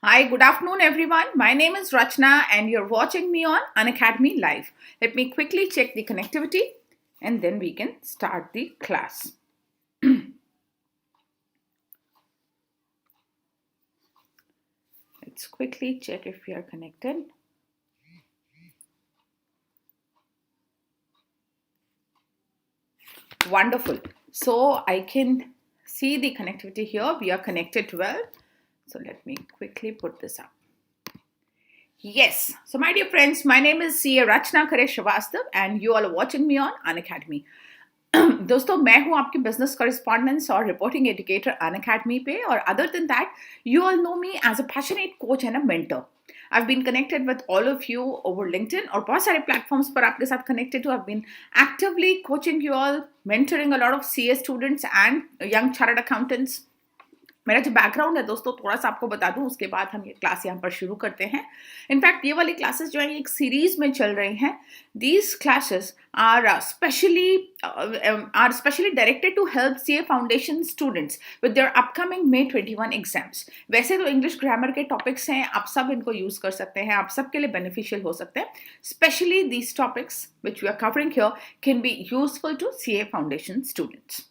Hi, good afternoon, everyone. My name is Rachana, and you're watching me on Unacademy Live. Let me quickly check the connectivity, and then we can start the class. Let's quickly check if we are connected. Wonderful. So I can see the connectivity here. We are connected well. So let me quickly put this up. Yes. So my dear friends, my name is Rachana Khare Ma'am, and you all are watching me on Unacademy. दोस्तों मैं हूं आपकी business correspondence और reporting educator Unacademy पे और other than that you all know me as a passionate coach and a mentor I have been connected with all of you over LinkedIn और बहुत सारे प्लेटफॉर्म्स पर आपके साथ कनेक्टेड हूं I have been actively coaching you all mentoring a lot of CA students and young chartered accountants मेरा जो background है दोस्तों थोड़ा सा आपको बता दूं उसके बाद हम ये क्लास यहाँ पर शुरू करते हैं इनफैक्ट ये वाली क्लासेस जो है एक सीरीज में चल रही हैं these classes are specially directed to help CA foundation students with their upcoming May 21 exams वैसे तो इंग्लिश ग्रामर के टॉपिक्स हैं आप सब इनको यूज कर सकते हैं आप सबके लिए बेनिफिशियल हो सकते हैं specially these topics which we are covering here can be useful to CA foundation students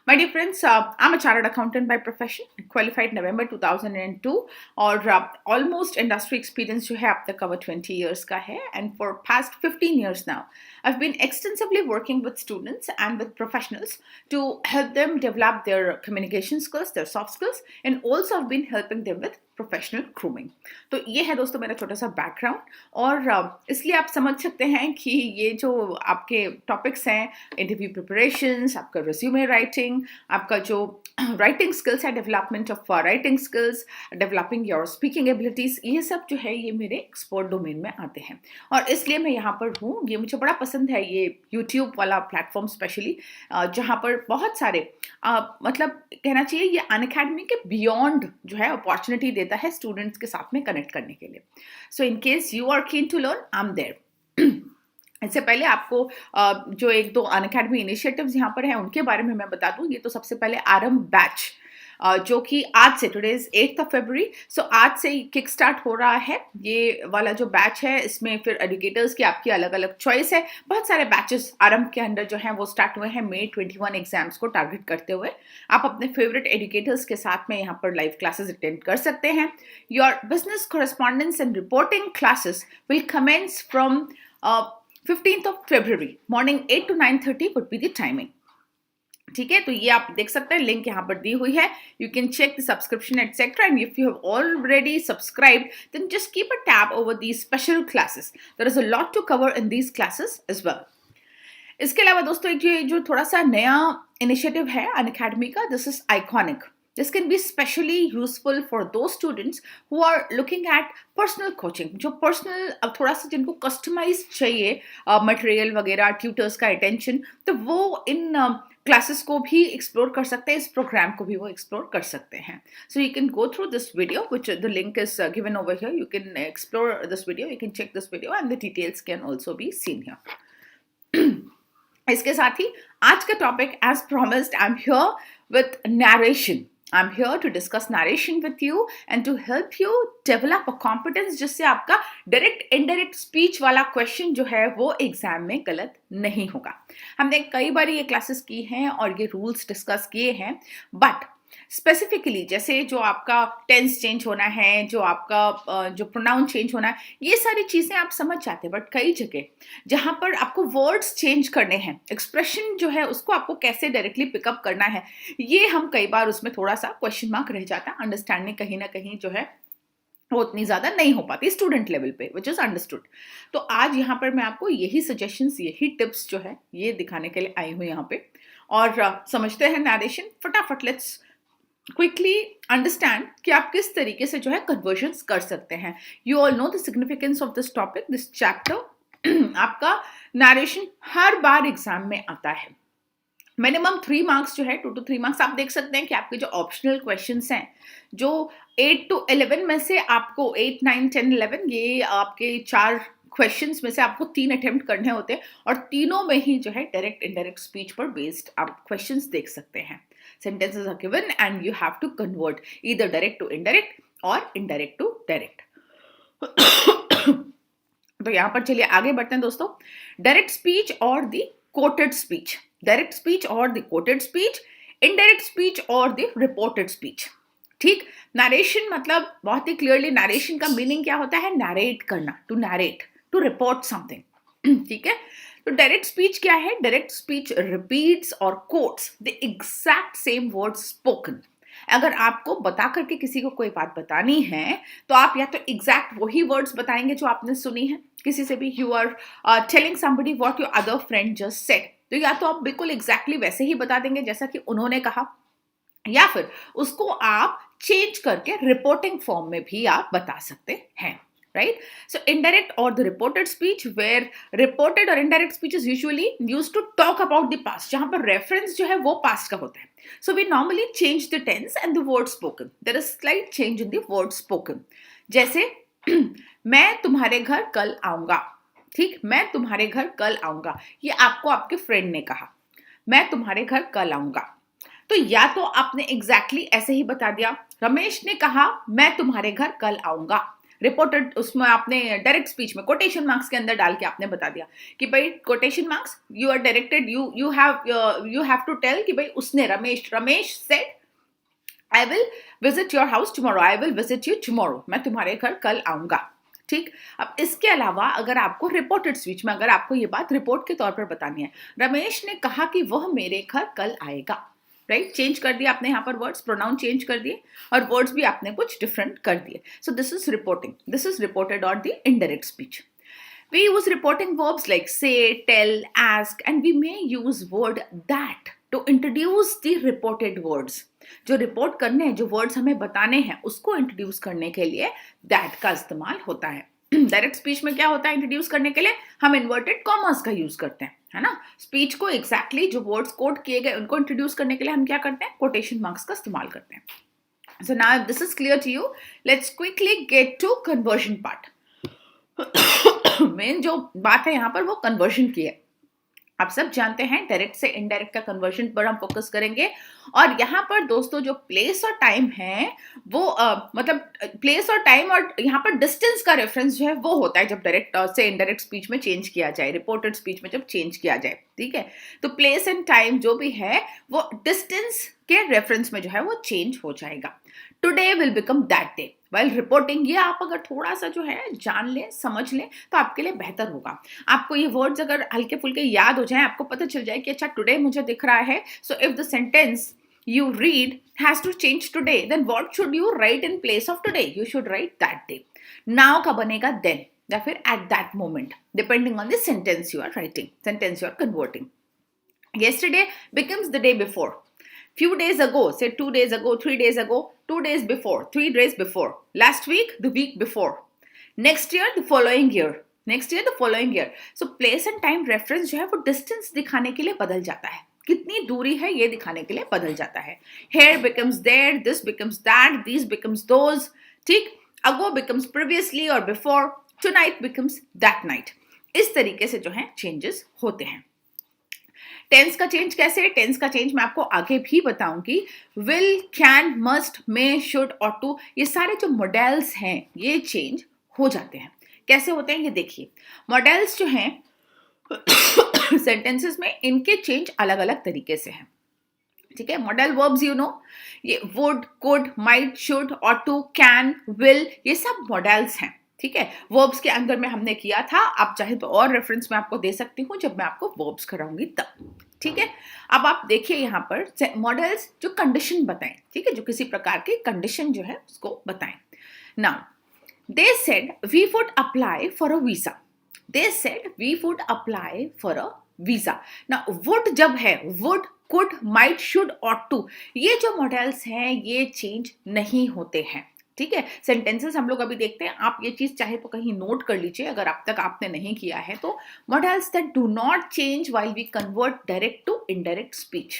My dear friends, I'm a chartered accountant by profession, qualified November 2002 और almost industry experience जो है अब तक cover 20 years का है and for past 15 years now, I've been extensively working with students and with professionals to help them develop their communication skills, their soft skills and also I've been helping them with professional grooming तो ये है दोस्तों मेरा छोटा सा background और इसलिए आप समझ सकते हैं कि ये जो आपके टॉपिक्स हैं इंटरव्यू प्रिपरेशंस आपका रिज्यूमे राइटिंग आपका जो राइटिंग स्किल्स है development of writing skills developing your speaking abilities ये सब जो है ये मेरे एक्सपर्ट डोमेन में आते हैं और इसलिए मैं यहाँ पर हूँ ये मुझे बड़ा पसंद है ये यूट्यूब वाला प्लेटफॉर्म स्पेशली जहाँ पर बहुत सारे मतलब कहना चाहिए ये अनअकैडमी के बियॉन्ड जो है अपॉर्चुनिटी देता है स्टूडेंट्स के साथ में कनेक्ट करने के लिए so in case you are keen to learn I am there इससे पहले आपको जो एक दो अनअकैडमी इनिशिएटिव्स यहाँ पर हैं उनके बारे में मैं बता दूं ये तो सबसे पहले आरंभ बैच जो कि आज से today is 8th of February सो आज से किक स्टार्ट हो रहा है ये वाला जो बैच है इसमें फिर एजुकेटर्स की आपकी अलग अलग चॉइस है बहुत सारे बैचेस आरंभ के अंदर जो हैं वो स्टार्ट हुए हैं May 21 एग्जाम्स को टारगेट करते हुए आप अपने फेवरेट एजुकेटर्स के साथ में यहाँ पर लाइव क्लासेस अटेंड कर सकते हैं your business correspondence and reporting classes will commence from 15th of February morning 8 to 9:30 would be the timing ठीक है तो ये आप देख सकते हैं लिंक यहाँ पर दी हुई है you can check the subscription etcetera and if you have already subscribed then just keep a tab over these special classes there is a lot to cover in these classes as well इसके अलावा दोस्तों एक जो थोड़ा सा नया initiative है Unacademy का this is iconic This can be especially useful for those students who are looking at personal coaching, जो personal अब थोड़ा सा जिनको customize चाहिए material वगैरह tutors का attention तो वो इन क्लासेस को भी एक्सप्लोर कर सकते हैं इस प्रोग्राम को भी वो एक्सप्लोर कर सकते हैं so you can go through this video which the link is given over here you can explore this video you can check this video and the details can also be seen here इसके साथ ही आज का topic as promised I am here with narration I'm here to discuss narration with you and to help you develop a competence जिससे आपका direct indirect speech वाला question जो है वो एग्जाम में गलत नहीं होगा हमने कई बार ये क्लासेस की हैं और ये रूल्स डिस्कस किए हैं बट स्पेसिफिकली जैसे जो आपका टेंस चेंज होना है जो आपका जो प्रोनाउन चेंज होना है ये सारी चीज़ें आप समझ जाते हैं बट कई जगह जहाँ पर आपको वर्ड्स चेंज करने हैं एक्सप्रेशन जो है उसको आपको कैसे डायरेक्टली पिकअप करना है ये हम कई बार उसमें थोड़ा सा क्वेश्चन मार्क रह जाता है अंडरस्टैंडिंग कहीं ना कहीं जो है वो उतनी ज़्यादा नहीं हो पाती स्टूडेंट लेवल पे विच इज़ अंडरस्टूड तो आज यहाँ पर मैं आपको यही सजेशंस यही टिप्स जो है ये दिखाने के लिए आई हूँ यहाँ पे और समझते हैं नरेशन फटाफट लेट्स क्विकली अंडरस्टैंड कि आप किस तरीके से जो है कन्वर्जन्स कर सकते हैं you all know the significance of this topic this chapter आपका नरेशन हर बार एग्जाम में आता है मिनिमम 3 मार्क्स जो है 2 to 3 मार्क्स आप देख सकते हैं कि आपके जो ऑप्शनल क्वेश्चंस हैं जो 8 to 11 में से आपको 8, 9, 10, 11 ये आपके 4 क्वेश्चंस में से आपको 3 अटेम्प्ट करने होते हैं और तीनों में ही जो है डायरेक्ट इनडायरेक्ट स्पीच पर बेस्ड आप क्वेश्चंस देख सकते हैं sentences are given and you have to convert either direct to indirect और इनडायरेक्ट टू डायरेक्ट। तो यहां पर चलिए आगे बढ़ते हैं दोस्तों। डायरेक्ट स्पीच और the quoted speech, direct speech और the quoted speech, indirect speech और द रिपोर्टेड स्पीच। ठीक, नरेशन मतलब बहुत ही क्लियरली नरेशन का मीनिंग क्या होता है, नरेट करना, to narrate, to report something. ठीक है, तो डायरेक्ट स्पीच क्या है, डायरेक्ट स्पीच रिपीट्स और quotes the exact same words spoken. अगर आपको बता करके किसी को कोई बात बतानी है तो आप या तो एग्जैक्ट वही वर्ड्स बताएंगे जो आपने सुनी है किसी से भी, you are telling somebody what your other friend just said, तो या तो आप बिल्कुल एग्जैक्टली वैसे ही बता देंगे जैसा कि उन्होंने कहा, या फिर उसको आप चेंज करके रिपोर्टिंग फॉर्म में भी आप बता सकते हैं, right? So indirect or the reported speech, where reported or indirect speech is usually used to talk about the past, जहां पर reference जो है वो past का होता है. So we normally change the tense and the word spoken. There is slight change in the word spoken. जैसे मैं तुम्हारे घर कल आऊंगा, ठीक, मैं तुम्हारे घर कल आऊंगा, ये आपको आपके फ्रेंड ने कहा, मैं तुम्हारे घर कल आऊंगा, तो या तो आपने एग्जैक्टली ऐसे ही बता दिया, रमेश ने कहा मैं तुम्हारे घर कल आऊंगा, रिपोर्टेड उसमें आपने डायरेक्ट स्पीच में कोटेशन मार्क्स के अंदर डाल के आपने बता दिया कि भाई quotation marks you are directed, you have to tell कि भाई उसने, Ramesh said I will visit your house tomorrow, I will visit you tomorrow, मैं तुम्हारे घर कल आऊंगा। ठीक, अब इसके अलावा अगर आपको रिपोर्टेड स्पीच में अगर आपको ये बात रिपोर्ट के तौर पर बतानी है, रमेश ने कहा कि वह मेरे घर कल आएगा, राइट, चेंज कर दिया आपने यहाँ पर वर्ड्स, प्रोनाउन चेंज कर दिए और वर्ड्स भी आपने कुछ डिफरेंट कर दिए। So this is reporting, this is reported और the indirect speech. We use reporting verbs like say, tell, ask, and we may use word that to introduce the reported words. जो report करने हैं, जो words हमें बताने हैं, उसको introduce करने के लिए that का इस्तेमाल होता है। डायरेक्ट स्पीच में क्या होता है इंट्रोड्यूस करने के लिए, हम इन्वर्टेड कॉमर्स का यूज करते हैं, है ना। स्पीच को एग्जैक्टली जो वर्ड्स कोट किए गए उनको इंट्रोड्यूस करने के लिए हम क्या करते हैं, कोटेशन मार्क्स का इस्तेमाल करते हैं। So now this is clear to you, let's quickly get to conversion part. मेन जो बात है यहाँ पर वो कन्वर्जन की है। आप सब जानते हैं डायरेक्ट से इनडायरेक्ट का कन्वर्जन पर हम फोकस करेंगे, और यहाँ पर दोस्तों जो प्लेस और टाइम है वो मतलब प्लेस और टाइम और यहाँ पर डिस्टेंस का रेफरेंस जो है वो होता है जब डायरेक्ट से इनडायरेक्ट स्पीच में चेंज किया जाए, रिपोर्टेड स्पीच में जब चेंज किया जाए, ठीक है। तो प्लेस एंड टाइम जो भी है वो डिस्टेंस के रेफरेंस में जो है वो चेंज हो जाएगा। Today will become that day while reporting, ये आप अगर थोड़ा सा जो है जान लें, समझ लें तो आपके लिए बेहतर होगा। आपको ये वर्ड्स अगर हल्के फुल्के याद हो जाए, आपको पता चल जाए कि अच्छा टुडे मुझे दिख रहा है, so if the sentence you read has to change today, then what should you write in place of today? You should write that day. Now का बनेगा then या फिर at that moment, depending on the sentence you are writing, sentence you are converting. Yesterday becomes the day before. Few days ago, say 2 days ago, 3 days ago, 2 days before, 3 days before. Last week, the week before. Next year, the following year. Next year, the following year. So place and time reference जो है वो distance दिखाने के लिए बदल जाता है, कितनी दूरी है ये दिखाने के लिए बदल जाता है। Here becomes there, this becomes that, these becomes those, ठीक, ago becomes previously or before, tonight becomes that night. इस तरीके से जो है चेंजेस होते हैं। टेंस का चेंज कैसे, टेंस का चेंज मैं आपको आगे भी बताऊंगी। Will, can, must, may, should और टू, ये सारे जो मॉडल्स हैं ये चेंज हो जाते हैं। कैसे होते हैं ये देखिए। मॉडल्स जो हैं सेंटेंसेस में, इनके चेंज अलग अलग तरीके से हैं, ठीक है। मॉडल वर्ब्स यू नो, ये वुड, कुड, माइट, शुड और टू, कैन, विल, ये सब मॉडल्स हैं, ठीक है। वर्ब्स के अंदर में हमने किया था, आप चाहे तो और रेफरेंस मैं आपको दे सकती हूँ जब मैं आपको वर्ब्स कराऊंगी तब, ठीक है। अब आप देखिए यहाँ पर मॉडल्स जो कंडीशन बताएं, ठीक है, जो किसी प्रकार की कंडीशन जो है उसको बताएं। Now they said we would apply for a visa, they said we would apply for a visa. Now would जब है, would, could, might, should और to, ये जो मॉडल्स हैं ये चेंज नहीं होते हैं, ठीक है। सेंटेंसेस हम लोग अभी देखते हैं, आप ये चीज चाहे तो कहीं नोट कर लीजिए अगर अब तक आपने नहीं किया है तो। Models that do not change while we convert direct to indirect speech,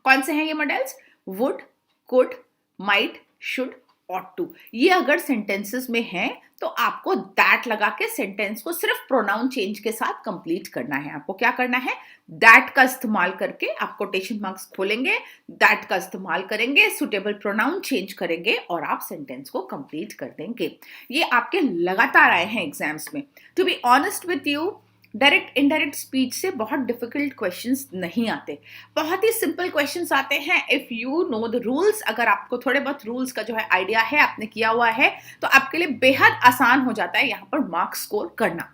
कौन से हैं ये models? Would, could, might, should ought to, ये अगर सेंटेंसेस में है तो आपको दैट लगा के सेंटेंस को सिर्फ प्रोनाउन चेंज के साथ कंप्लीट करना है. आपको क्या करना है, दैट का इस्तेमाल करके आप कोटेशन मार्क्स खोलेंगे, दैट का इस्तेमाल करेंगे, सुटेबल प्रोनाउन चेंज करेंगे और आप सेंटेंस को कंप्लीट कर देंगे. ये आपके लगातार आए हैं एग्जाम्स में. To be honest with you, direct indirect speech से बहुत डिफिकल्ट क्वेश्चंस नहीं आते, बहुत ही सिंपल क्वेश्चंस आते हैं. If you know the rules, अगर आपको थोड़े बहुत रूल्स का जो है आइडिया है, आपने किया हुआ है, तो आपके लिए बेहद आसान हो जाता है यहाँ पर मार्क्स स्कोर करना.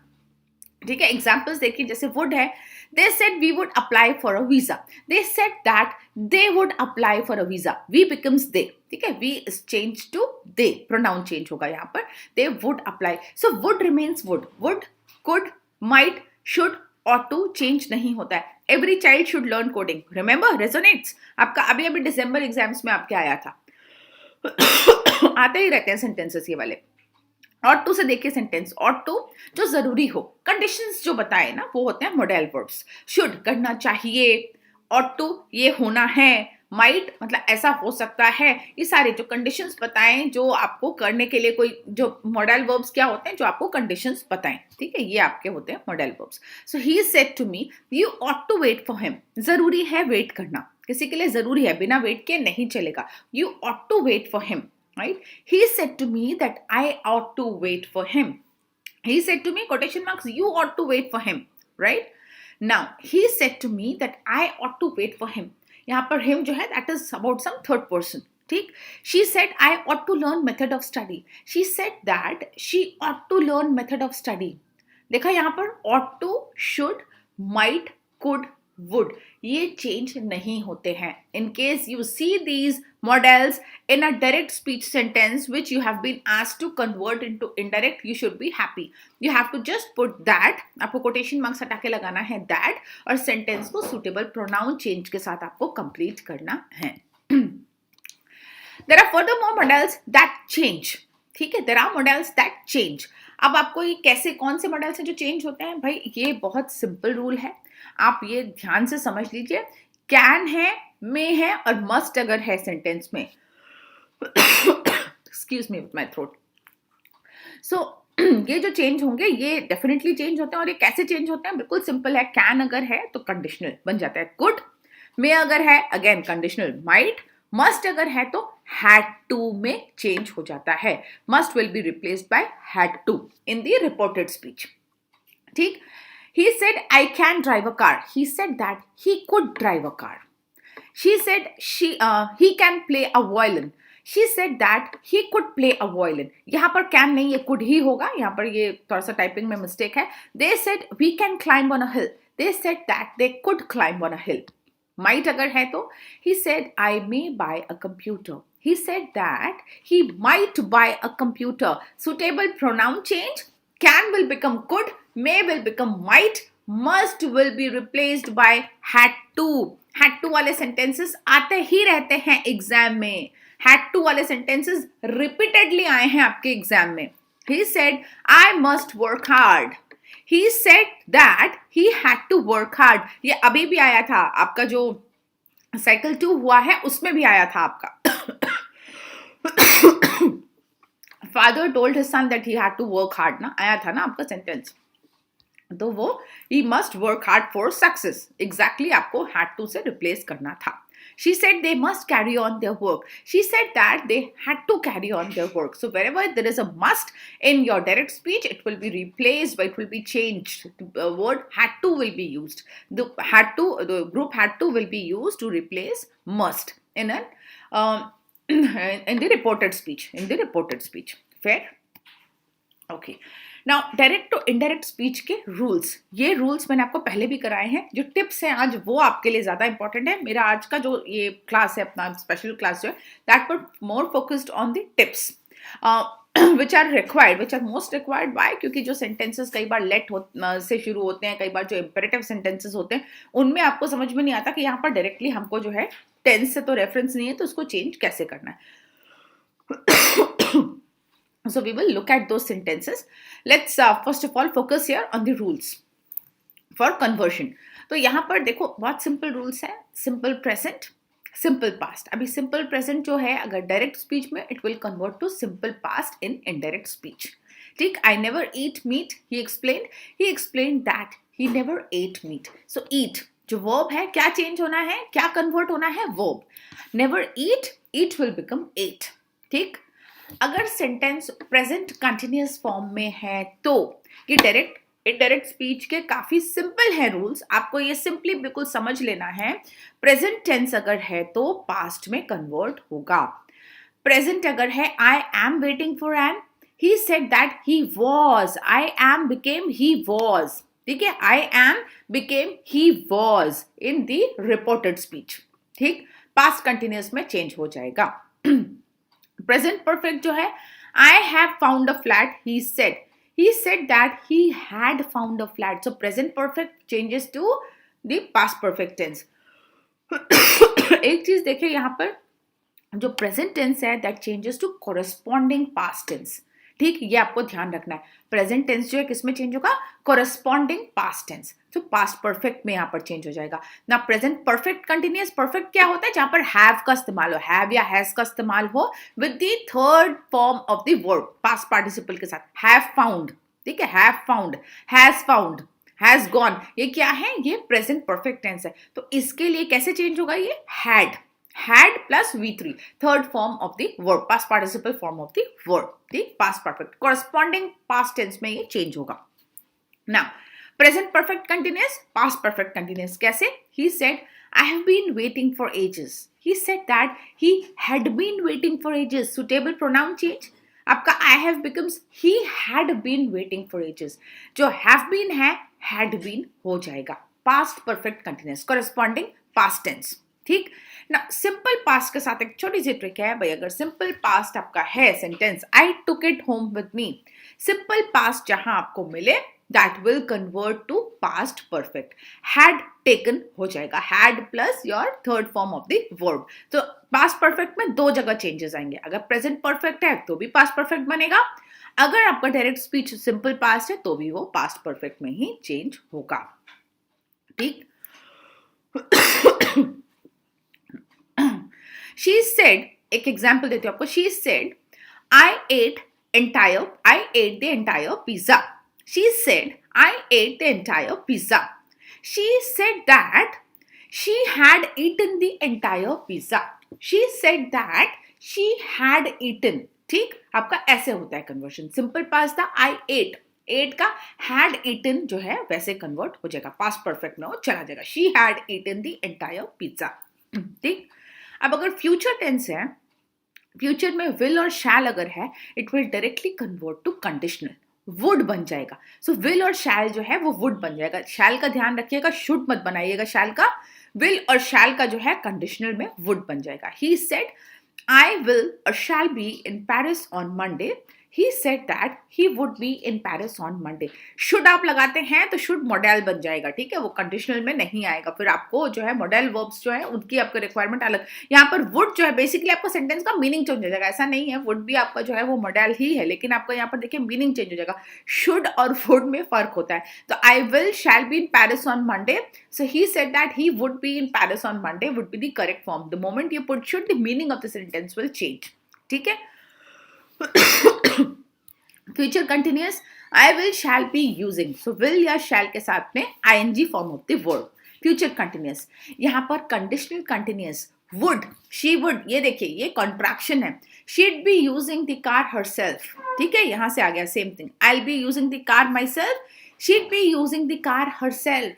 ठीक है, एग्जाम्पल्स देखिए, जैसे वुड है, they said we would apply for a visa, they said that they would apply for a visa, we becomes they. ठीक है, we is change to they, pronoun change होगा यहाँ पर, they would apply. So would remains would, would, could, might, should, ought to change नहीं होता है. Every child should learn coding, remember, resonates. आपका अभी अभी दिसंबर एग्जाम्स में आपके आया था. आते ही रहते हैं सेंटेंसेस ये वाले. ought to से देखिए सेंटेंस, ought to जो जरूरी हो, कंडीशंस जो बताए ना वो होते हैं मॉडल वर्ब्स. शुड करना चाहिए, ought to ये होना है, माइट मतलब ऐसा हो सकता है. ये सारे जो कंडीशंस बताएं, जो आपको करने के लिए कोई जो मॉडल वर्ब्स क्या होते हैं, जो आपको कंडीशंस बताएं. ठीक है, ये आपके होते हैं model verbs. So he said to me you ought to wait for him, जरूरी है वेट करना, किसी के लिए जरूरी है, बिना वेट के नहीं चलेगा. You ought to wait for him, right. He said to me that I ought to wait for him. He said to me, quotation marks, you ought to wait for him, right. Now he said to me that I ought to wait for him. यहाँ पर him जो है that is about some third person. ठीक. She said I ought to learn method of study. She said that she ought to learn method of study. देखा यहाँ पर ought to, should, might, could, would ये change नहीं होते हैं. In case you see these models in a direct speech sentence which you have been asked to convert into indirect, you should be happy. You have to just put that, आपको quotation marks हटा के लगाना है that, और sentence को suitable pronoun change के साथ आपको कंप्लीट करना है. There are furthermore models that change. ठीक है, there are models that change. अब आपको ये कैसे, कौन से मॉडल्स हैं जो चेंज होते हैं, भाई ये बहुत सिंपल रूल है, आप ये ध्यान से समझ लीजिए. कैन है, मे है और मस्ट अगर है सेंटेंस में, excuse me with my throat. So ये जो चेंज होंगे ये डेफिनेटली चेंज होते हैं. और ये कैसे चेंज होते हैं, बिल्कुल सिंपल है. कैन अगर है तो कंडीशनल बन जाता है कुड, मे अगर है अगेन कंडीशनल माइट, मस्ट अगर है तो हैड टू में चेंज हो जाता है. Must will be replaced by had to in the reported speech. ठीक. He said I can drive a car. He said that he could drive a car. She said he can play a violin. She said that he could play a violin. यहाँ पर can नहीं, ये could ही होगा. यहाँ पर ये थोड़ा सा टाइपिंग में मिस्टेक है. They said we can climb on a hill. They said that they could climb on a hill. Might अगर है तो he said I may buy a computer. He said that he might buy a computer. Suitable pronoun change. Can will become could, may will become might, must will be replaced by had to. Had to वाले sentences आते ही रहते हैं exam में. Had to वाले sentences repeatedly आए हैं आपके exam में. He said I must work hard. He said that he had to work hard. ये अभी भी आया था, आपका जो साइकिल 2 हुआ है उसमें भी आया था आपका. Father told his son that he had to work hard, ना आया था ना आपका सेंटेंस, तो वो he must work hard for success. Exactly आपको had to से replace करना था. She said they must carry on their work. She said that they had to carry on their work. So wherever there is a must in your direct speech, it will be replaced by, it will be changed. The word had to will be used. The group had to will be used to replace must in the reported speech. In the reported speech. Fair? Okay. Now direct to indirect speech के rules, ये rules मैंने आपको पहले भी कराए हैं. जो tips हैं आज वो आपके लिए ज़्यादा इंपॉर्टेंट है. मेरा आज का जो ये क्लास है, अपना स्पेशल क्लास जो है, that would more focused on the tips which are required, which are most required by, क्योंकि जो सेंटेंसेस कई बार लेट से शुरू होते हैं, कई बार जो इंपेरेटिव सेंटेंसेस होते हैं, उनमें आपको समझ में नहीं आता कि यहाँ पर डायरेक्टली हमको जो है टेंस से तो रेफरेंस नहीं है, तो उसको चेंज कैसे करना है. So we will look at those sentences. Let's first of all focus here on the rules for conversion. तो यहाँ पर देखो बहुत simple rules है. Simple present, सिंपल पास्ट, अभी सिंपल प्रेजेंट जो है अगर डायरेक्ट स्पीच में it will convert to simple past in indirect speech. ठीक, I never eat meat, he explained that he never ate meat. So eat जो verb है क्या change होना है, क्या कन्वर्ट होना है, verb. Never eat will become ate. ठीक, अगर सेंटेंस प्रेजेंट कंटिन्यूअस फॉर्म में है तो ये डायरेक्ट इनडायरेक्ट स्पीच के काफी सिंपल है रूल्स, आपको ये सिंपली बिल्कुल समझ लेना है. प्रेजेंट टेंस अगर है तो पास्ट में कन्वर्ट होगा. प्रेजेंट अगर है I am waiting for an, he said that he was, I am became he was. ठीक है, I am became he was in the reported speech. ठीक, पास्ट कंटिन्यूअस में चेंज हो जाएगा. प्रेजेंट परफेक्ट जो है I have found a flat, he said that he had found a flat. So present perfect changes to the past perfect tense. एक चीज देखिए यहाँ पर जो प्रेजेंट टेंस है that changes to corresponding past tense. ठीक, ये आपको ध्यान रखना है. प्रेजेंट टेंस जो है किसमें चेंज होगा, कोरस्पॉन्डिंग पास्ट टेंस. तो पास्ट परफेक्ट में यहाँ पर चेंज हो जाएगा ना. प्रेजेंट परफेक्ट कंटिन्यूअस परफेक्ट क्या होता है, जहां पर हैव का इस्तेमाल हो, हैव या हैज का इस्तेमाल हो with the third form of the verb past participle के साथ. हैव फाउंड, ठीक है, हैव फाउंड, हैज गॉन, ये क्या है, ये प्रेजेंट परफेक्ट टेंस है. तो इसके लिए कैसे चेंज होगा, ये had plus V3 third form of the verb, past participle form of the verb. ठीक, past perfect corresponding past tense में ये change होगा. Now present perfect continuous, past perfect continuous कैसे, he said I have been waiting for ages, he said that he had been waiting for ages. suitable pronoun change, आपका I have becomes he had been waiting for ages. जो have been है had been हो जाएगा. past perfect continuous corresponding past tense. ठीक ना. Simple past के साथ एक छोटी सी ट्रिक है भाई. अगर सिंपल पास्ट आपका है sentence I took it home with me, simple past जहां आपको मिले that will convert to past perfect. Had taken हो जाएगा, had plus your third form of the verb. तो पास्ट परफेक्ट में दो जगह चेंजेस आएंगे. अगर प्रेजेंट परफेक्ट है तो भी पास्ट परफेक्ट बनेगा, अगर आपका डायरेक्ट स्पीच सिंपल पास्ट है तो भी वो पास्ट परफेक्ट में ही चेंज होगा. ठीक, she said, एक एग्जाम्पल देती हूँ आपको. she said I ate the entire pizza. she said I ate the entire pizza. she said that she had eaten the entire pizza. she said that she had eaten. ठीक, आपका ऐसे होता है conversion. Simple past था I ate का had eaten जो है वैसे कन्वर्ट हो जाएगा, पास्ट परफेक्ट में वो चला जाएगा. she had eaten the entire pizza. ठीक, अब अगर फ्यूचर टेंस है, फ्यूचर में विल और शैल अगर है it will directly convert to conditional, would बन जाएगा. सो विल और शैल जो है वो वुड बन जाएगा. शैल का ध्यान रखिएगा, शुड मत बनाइएगा शैल का. विल और शैल का जो है कंडीशनल में वुड बन जाएगा. ही सेड आई विल और shall be in Paris on Monday. he said that he would be in Paris on Monday. should आप लगाते हैं तो should मॉडल बन जाएगा. ठीक है, वो कंडीशनल में नहीं आएगा. फिर आपको जो है मॉडल वर्ब्स जो है उनकी आपका रिक्वायरमेंट अलग. यहाँ पर would जो है बेसिकली आपका सेंटेंस का मीनिंग चेंज हो जाएगा. ऐसा नहीं है, would भी आपका जो है वो मॉडल ही है, लेकिन आपका यहाँ पर देखिए मीनिंग चेंज हो जाएगा. should और would में फर्क होता है. तो I will shall be in Paris on Monday. So he said that he would be in Paris on Monday would be the correct form. The moment you put should, the meaning of the sentence will change. ठीक है. Future continuous I will shall be using. So will या शैल के साथ में ing form of the verb. Future continuous, यहाँ पर conditional continuous would, she would, ये देखिए ये कॉन्ट्रैक्शन है. शीड be using the car herself. ठीक है, यहां से आ गया same thing. I will be using the car my self, शीड be using the car herself.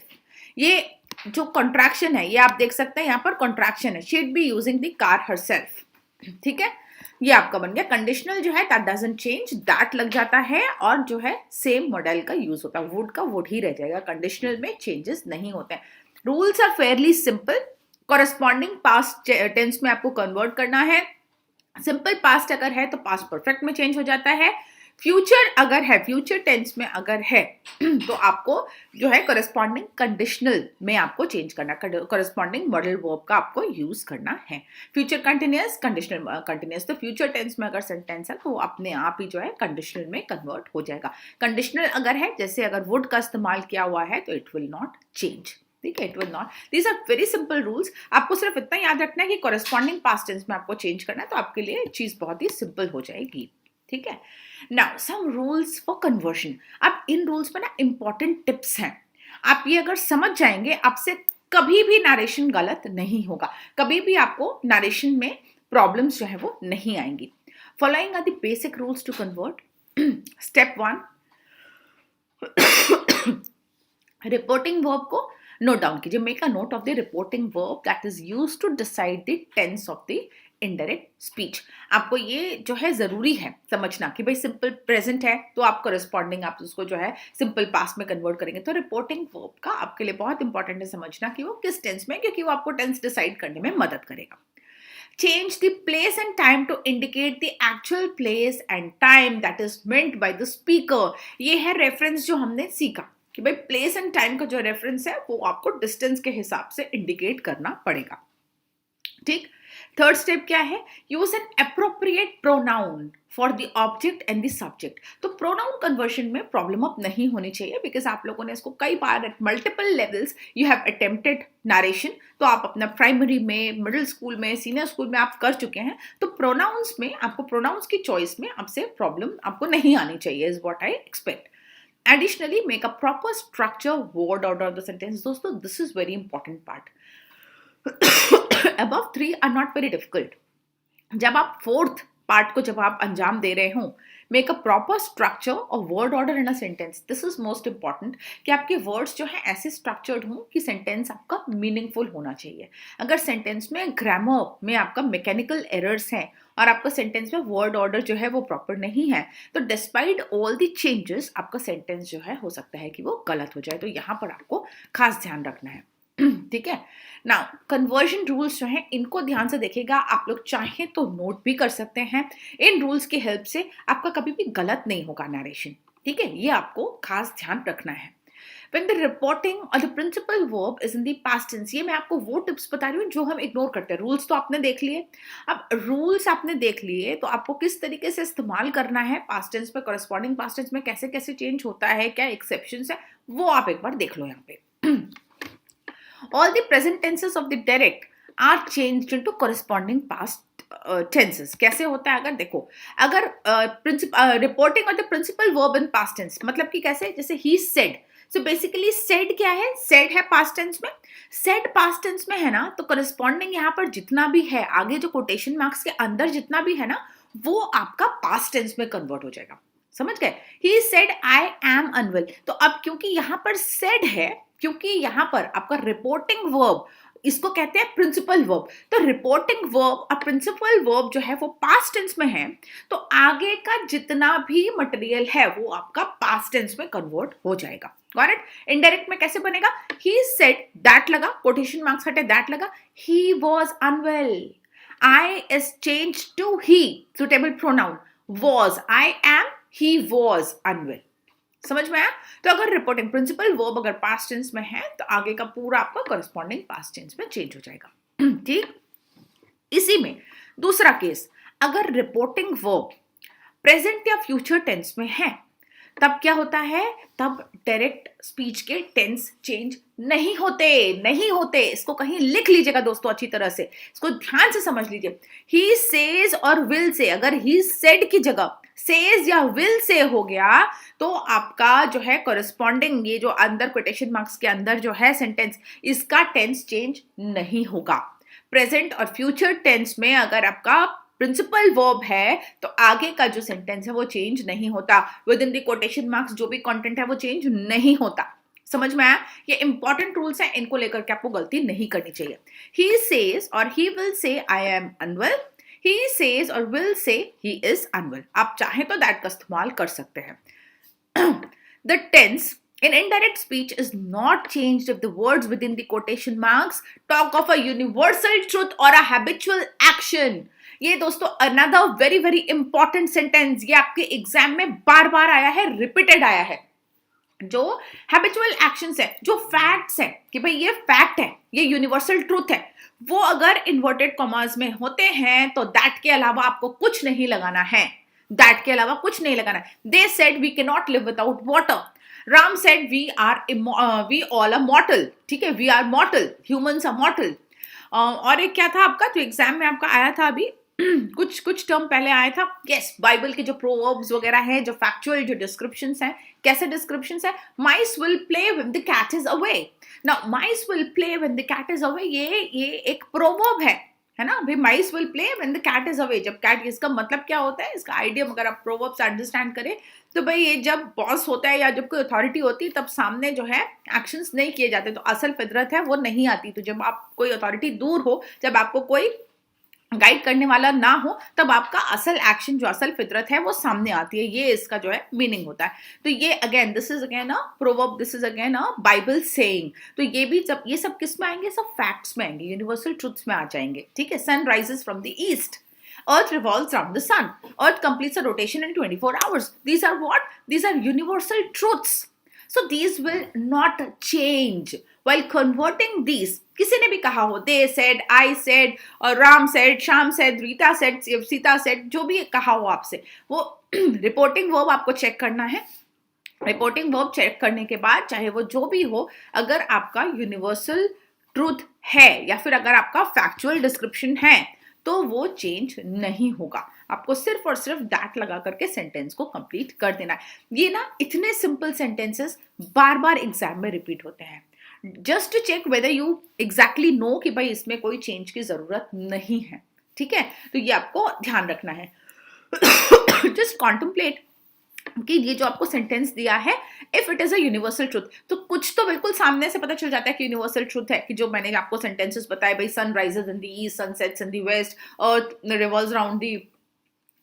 ये जो कॉन्ट्रैक्शन है ये आप देख सकते हैं, यहाँ पर कॉन्ट्रैक्शन है. शीड be using the car herself. ठीक है, ये आपका बन गया. कंडीशनल जो है दैट डजंट चेंज, दैट लग जाता है और जो है सेम मॉडल का यूज होता है. वुड का वुड ही रह जाएगा, कंडीशनल में चेंजेस नहीं होते हैं. Rules are fairly simple. Corresponding past tense में आपको कन्वर्ट करना है. सिंपल पास्ट अगर है तो पास्ट परफेक्ट में चेंज हो जाता है. फ्यूचर अगर है, फ्यूचर टेंस में अगर है तो आपको जो है कॉरेस्पॉन्डिंग कंडीशनल में आपको चेंज करना, कॉरेस्पॉन्डिंग मॉडल वर्ब का आपको यूज करना है. Future continuous, conditional continuous. तो फ्यूचर टेंस में अगर सेंटेंस है तो वो अपने आप ही जो है कंडीशनल में कन्वर्ट हो जाएगा. कंडीशनल अगर है, जैसे अगर वुड का इस्तेमाल किया हुआ है तो इट विल नॉट चेंज. ठीक है, it will not. These are very simple rules. आपको सिर्फ इतना याद रखना है कि कॉरेस्पॉन्डिंग पास्ट टेंस में आपको चेंज करना है, तो आपके लिए चीज बहुत ही सिंपल हो जाएगी. ठीक है. Now some rules for conversion. अब इन रूल्स में ना इंपॉर्टेंट टिप्स हैं. आप ये अगर समझ जाएंगे, आपसे कभी भी नरेशन गलत नहीं होगा, कभी भी आपको नरेशन में प्रॉब्लम्स जो है वो नहीं आएंगी. Following are the basic rules to convert. Step 1, reporting verb को नोट डाउन कीजिए. Make a note of the reporting verb that is used to decide the tense of the indirect speech. आपको ये जो है जरूरी है समझना कि भाई सिंपल प्रेजेंट है तो आप कॉरेस्पॉन्डिंग आप उसको जो है सिंपल पास्ट में कन्वर्ट करेंगे. तो रिपोर्टिंग वर्ब का आपके लिए बहुत इंपॉर्टेंट है समझना कि वो किस टेंस में, क्योंकि वो आपको टेंस डिसाइड करने में मदद करेगा. Change the place and time to indicate the actual place and time that is meant by the speaker. ये है रेफरेंस जो हमने सीखा कि भाई प्लेस एंड टाइम का जो रेफरेंस है वो आपको डिस्टेंस के हिसाब से इंडिकेट करना पड़ेगा. ठीक. थर्ड स्टेप क्या है? Use an appropriate pronoun for the object and the subject. तो प्रोनाउन कन्वर्शन में प्रॉब्लम अब नहीं होनी चाहिए, बिकॉज आप लोगों ने इसको कई बार at multiple levels you have attempted narration. तो आप अपना प्राइमरी में, मिडिल स्कूल में, सीनियर स्कूल में आप कर चुके हैं. तो प्रोनाउंस में आपको प्रोनाउंस की चॉइस में आपसे प्रॉब्लम आपको नहीं आनी चाहिए, is what I expect. Additionally, make a proper structure word order of the sentence. दोस्तों, this is very important part. Above 3 are not very difficult. जब आप फोर्थ पार्ट को जब आप अंजाम दे रहे हो, मेक अ प्रॉपर स्ट्रक्चर और word order in a sentence. This is most important कि आपके वर्ड्स जो है ऐसे स्ट्रक्चर्ड हों कि सेंटेंस आपका मीनिंगफुल होना चाहिए. अगर सेंटेंस में ग्रामर में आपका मैकेनिकल एरर्स हैं और आपका सेंटेंस में वर्ड ऑर्डर जो है वो प्रॉपर नहीं है, तो डिस्पाइट ऑल द चेंजेस आपका सेंटेंस जो है हो सकता है कि वो गलत हो जाए. तो यहाँ पर आपको खास ध्यान रखना है. ठीक है. नाउ कन्वर्जन रूल्स जो हैं इनको ध्यान से देखिएगा. आप लोग चाहें तो नोट भी कर सकते हैं. इन रूल्स की हेल्प से आपका कभी भी गलत नहीं होगा नरेशन. ठीक है, ये आपको खास ध्यान रखना है. When the reporting or the principal verb is in the past tense, ये मैं आपको वो टिप्स बता रही हूँ जो हम इग्नोर करते हैं. रूल्स तो आपने देख लिए. अब रूल्स आपने देख लिए तो आपको किस तरीके से इस्तेमाल करना है पास्ट टेंस में, कॉरेस्पॉन्डिंग पास्ट टेंस में कैसे कैसे चेंज होता है, क्या एक्सेप्शंस है, वो आप एक बार देख लो यहाँ पे. All the present tenses of the direct are changed into corresponding past tenses. कैसे होता है? अगर देखो, अगर रिपोर्टिंग और the principal verb in past tense, मतलब कि कैसे, जैसे he said. So basically said क्या है? सेड है पास्ट टेंस में. सेड पास्ट टेंस में है ना, तो करस्पॉन्डिंग यहाँ पर जितना भी है आगे जो कोटेशन मार्क्स के अंदर जितना भी है ना, वो आपका पास्ट टेंस में कन्वर्ट हो जाएगा. समझ गए? He said I am unwell. तो अब क्योंकि यहाँ पर सेड है, क्योंकि यहाँ पर आपका रिपोर्टिंग वर्ब, इसको कहते हैं प्रिंसिपल वर्ब. तो रिपोर्टिंग वर्ब और प्रिंसिपल वर्ब जो है वो पास्ट टेंस में है, तो आगे का जितना भी मटेरियल है वो आपका पास्ट टेंस में कन्वर्ट हो जाएगा. Got it? इनडायरेक्ट में कैसे बनेगा? ही सेड, दैट लगा, कोटेशन मार्क्स हटे, दैट लगा, he was unwell. I is change to he, suitable pronoun. Was, I am, he was unwell. समझ में आया? तो अगर रिपोर्टिंग प्रिंसिपल वर्ब अगर पास्ट टेंस में है तो आगे का पूरा आपका कॉरेस्पॉन्डिंग पास्ट टेंस में चेंज हो जाएगा. ठीक. इसी में दूसरा केस, अगर रिपोर्टिंग वर्ब प्रेजेंट या फ्यूचर टेंस में है, तब क्या होता है? तब डायरेक्ट स्पीच के टेंस चेंज नहीं होते. इसको कहीं लिख लीजिएगा दोस्तों अच्छी तरह से, इसको ध्यान से समझ लीजिए. ही सेज और विल से, अगर ही सेड की जगह सेज या विल से हो गया, तो आपका जो है कॉरेस्पॉन्डिंग ये जो अंदर कोटेशन मार्क्स के अंदर जो है सेंटेंस, इसका टेंस चेंज नहीं होगा. प्रेजेंट और फ्यूचर टेंस में अगर आपका प्रिंसिपल वर्ब है तो आगे का जो सेंटेंस है वो चेंज नहीं होता. With in the quotation marks जो भी कंटेंट है वो चेंज नहीं होता. समझ में आया? ये इंपॉर्टेंट रूल्स हैं, इनको लेकर के आपको गलती नहीं करनी चाहिए. ही सेज और he will say I am unwell. He says और will say he is unwell. आप चाहें तो दैट का इस्तेमाल कर सकते हैं. The tense in indirect speech is not changed if the words within the quotation marks talk of a universal truth or a habitual action. ये दोस्तों another very very important sentence, ये आपके एग्जाम में बार बार आया है, रिपीटेड आया है. जो हैबिचुअल एक्शंस है, जो फैक्ट्स है कि भाई ये फैक्ट है, ये यूनिवर्सल ट्रूथ है, वो अगर इन्वर्टेड कॉमास में होते हैं तो दैट के अलावा आपको कुछ नहीं लगाना है. दैट के अलावा कुछ नहीं लगाना है. They said we can not live without water. Ram said we all are mortal, ठीक है, we are mortal, humans are mortal. और एक क्या था आपका जो एग्जाम में आपका आया था अभी कुछ कुछ टर्म पहले आया था, यस, बाइबल के जो प्रोवर्ब्स वगैरह हैं, जो फैक्चुअल जो डिस्क्रिप्शंस हैं, कैसे डिस्क्रिप्शंस है, mice will play when the cat is away. Now mice will play when the cat is away, ये एक प्रोवर्ब है ना भाई, mice will play when the cat is away. जब कैट, इसका मतलब क्या होता है, इसका आइडिया अगर आप प्रोवर्ब से अंडरस्टैंड करें तो भाई ये जब बॉस होता है या जब कोई अथॉरिटी होती है तब सामने जो है एक्शंस नहीं किए जाते, तो असल फितरत है वो नहीं आती। तो जब आप कोई अथॉरिटी दूर हो, जब आपको कोई गाइड करने वाला ना हो, तब आपका असल एक्शन जो असल फितरत है वो सामने आती है, ये इसका जो है मीनिंग होता है। तो ये again this is again a proverb, this is again a Bible saying. तो ये भी सब, ये सब किस में आएंगे, सब फैक्ट्स में आएंगे, यूनिवर्सल ट्रुथ्स में आ जाएंगे, ठीक है। Sun rises from the east, Earth revolves around the sun. Earth completes a rotation in 24 hours. These are what? These are universal truths. So these will not change. While converting these, किसी ने भी कहा हो, they said, I said, Ram said, Sham said, Rita said, Sita said, जो भी कहा हो आपसे, वो रिपोर्टिंग वर्ब आपको चेक करना है। रिपोर्टिंग वर्ब चेक करने के बाद चाहे वो जो भी हो, अगर आपका यूनिवर्सल ट्रूथ है या फिर अगर आपका फैक्चुअल डिस्क्रिप्शन है तो वो चेंज नहीं होगा। आपको सिर्फ और सिर्फ दैट लगा करके सेंटेंस को कंप्लीट कर देना है। ये ना इतने सिंपल सेंटेंसेस बार बार एग्जाम में रिपीट होते हैं, just to check whether you exactly know कि भाई इसमें कोई चेंज की जरूरत नहीं है, ठीक है। तो ये आपको ध्यान रखना है। जस्ट कॉन्टम्पलेट कि ये जो आपको सेंटेंस दिया है, if it is a universal truth, तो कुछ तो बिल्कुल सामने से पता चल जाता है कि यूनिवर्सल ट्रूथ है, कि जो मैंने आपको सेंटेंसेस बताए, भाई sun rises in the east, sun sets in the west, earth revolves around the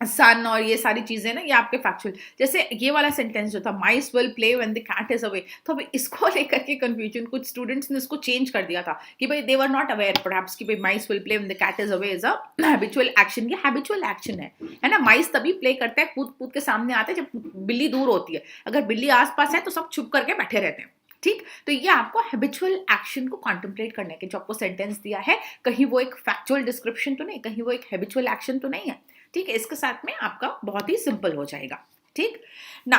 sun, और ये सारी चीजें ना, ये आपके फैक्चुअल। जैसे ये वाला सेंटेंस जो था, mice will play when the cat is away, तो अभी इसको लेकर के कंफ्यूजन, कुछ स्टूडेंट्स ने इसको चेंज कर दिया था कि भाई they were not aware perhaps कि भाई mice will play when the cat is away is a habitual action. ये हैबिचुअल एक्शन है ना। माइस तभी प्ले करता है, कूद कूद के सामने आते हैं जब बिल्ली दूर होती है, अगर बिल्ली आसपास है तो सब छुप करके बैठे रहते हैं, ठीक। तो ये आपको हैबिचुअल एक्शन को कॉन्टेम्पलेट करने के, जो आपको सेंटेंस दिया है, कहीं वो एक फैक्चुअल डिस्क्रिप्शन तो नहीं, कहीं वो एक हैबिचुअल एक्शन तो नहीं है, ठीक है। इसके साथ में आपका बहुत ही सिंपल हो जाएगा, ठीक ना।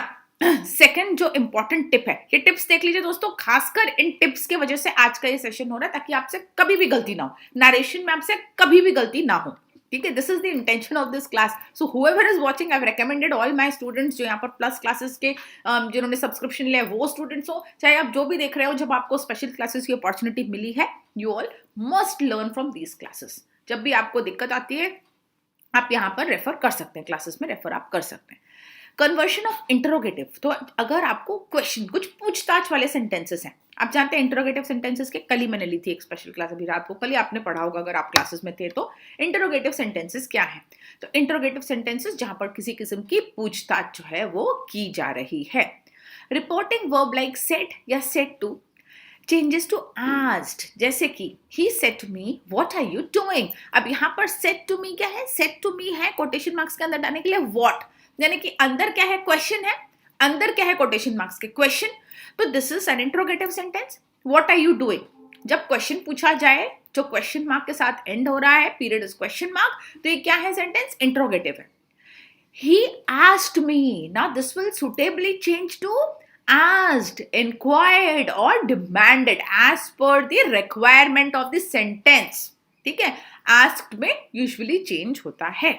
सेकंड जो इंपॉर्टेंट टिप है, ये टिप्स देख लीजिए दोस्तों, खासकर इन टिप्स के वजह से आज का ये सेशन हो रहा है, ताकि आपसे कभी भी गलती ना हो, नरेशन में आपसे कभी भी गलती ना हो, ठीक है। This is the intention of this class. So whoever is watching, I have recommended all my students, जो यहाँ पर प्लस क्लासेस के जिन्होंने सब्सक्रिप्शन लिया है वो स्टूडेंट्स हो, चाहे आप जो भी देख रहे हो, जब आपको स्पेशल क्लासेस की अपॉर्चुनिटी मिली है, you all must learn from these classes. जब भी आपको दिक्कत आती है आप यहाँ पर रेफर कर सकते हैं, क्लासेस में रेफर आप कर सकते हैं। कन्वर्शन ऑफ इंटरोगेटिव, तो अगर आपको क्वेश्चन, कुछ पूछताछ वाले सेंटेंसेस हैं, आप जानते हैं इंटरोगेटिव सेंटेंसेस के, कल ही मैंने ली थी एक स्पेशल क्लास, अभी रात को, कल ही आपने पढ़ा होगा अगर आप क्लासेस में थे तो। इंटरोगेटिव सेंटेंसेस क्या है, तो इंटरोगेटिव सेंटेंसेस जहां पर किसी किस्म की पूछताछ जो है वो की जा रही है। रिपोर्टिंग वर्ब लाइक सेड या said to changes to asked, जैसे कि he said to me what are you doing। अब यहाँ पर said to me क्या है, said to me है कोटेशन मार्क्स के अंदर डालने के लिए what, यानी कि अंदर क्या है, क्वेश्चन है, अंदर क्या है, कोटेशन मार्क्स के क्वेश्चन। तो this is N interrogative sentence. what are you doing, जब क्वेश्चन पूछा जाए जो क्वेश्चन मार्क के साथ एंड हो रहा है, पीरियड इज क्वेश्चन मार्क, तो ये क्या है, सेंटेंस इंट्रोगेटिव है। he asked me, now this will suitably change to asked, inquired or demanded as per the requirement of the sentence, ठीक है। asked में usually change होता है।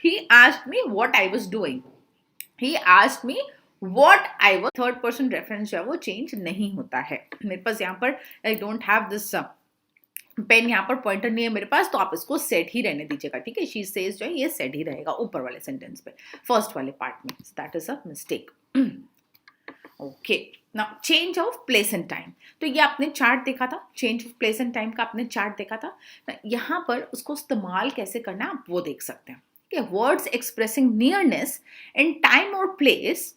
he asked me what I was doing, he asked me what I was, third person reference जो है वो change नहीं होता है। मेरे पास यहाँ पर I don't have this pen, यहाँ पर पॉइंटर नहीं है मेरे पास, तो आप इसको सेट ही रहने दीजिएगा, ठीक है। शी सेज जो है ये सेट ही रहेगा ऊपर वाले सेंटेंस पे, फर्स्ट वाले पार्ट में, that is a mistake. Okay, now change of place and time, तो ये आपने चार्ट देखा था, change of place and time का आपने चार्ट देखा था। यहाँ पर उसको इस्तेमाल कैसे करना है आप वो देख सकते हैं। Words expressing nearness in time और place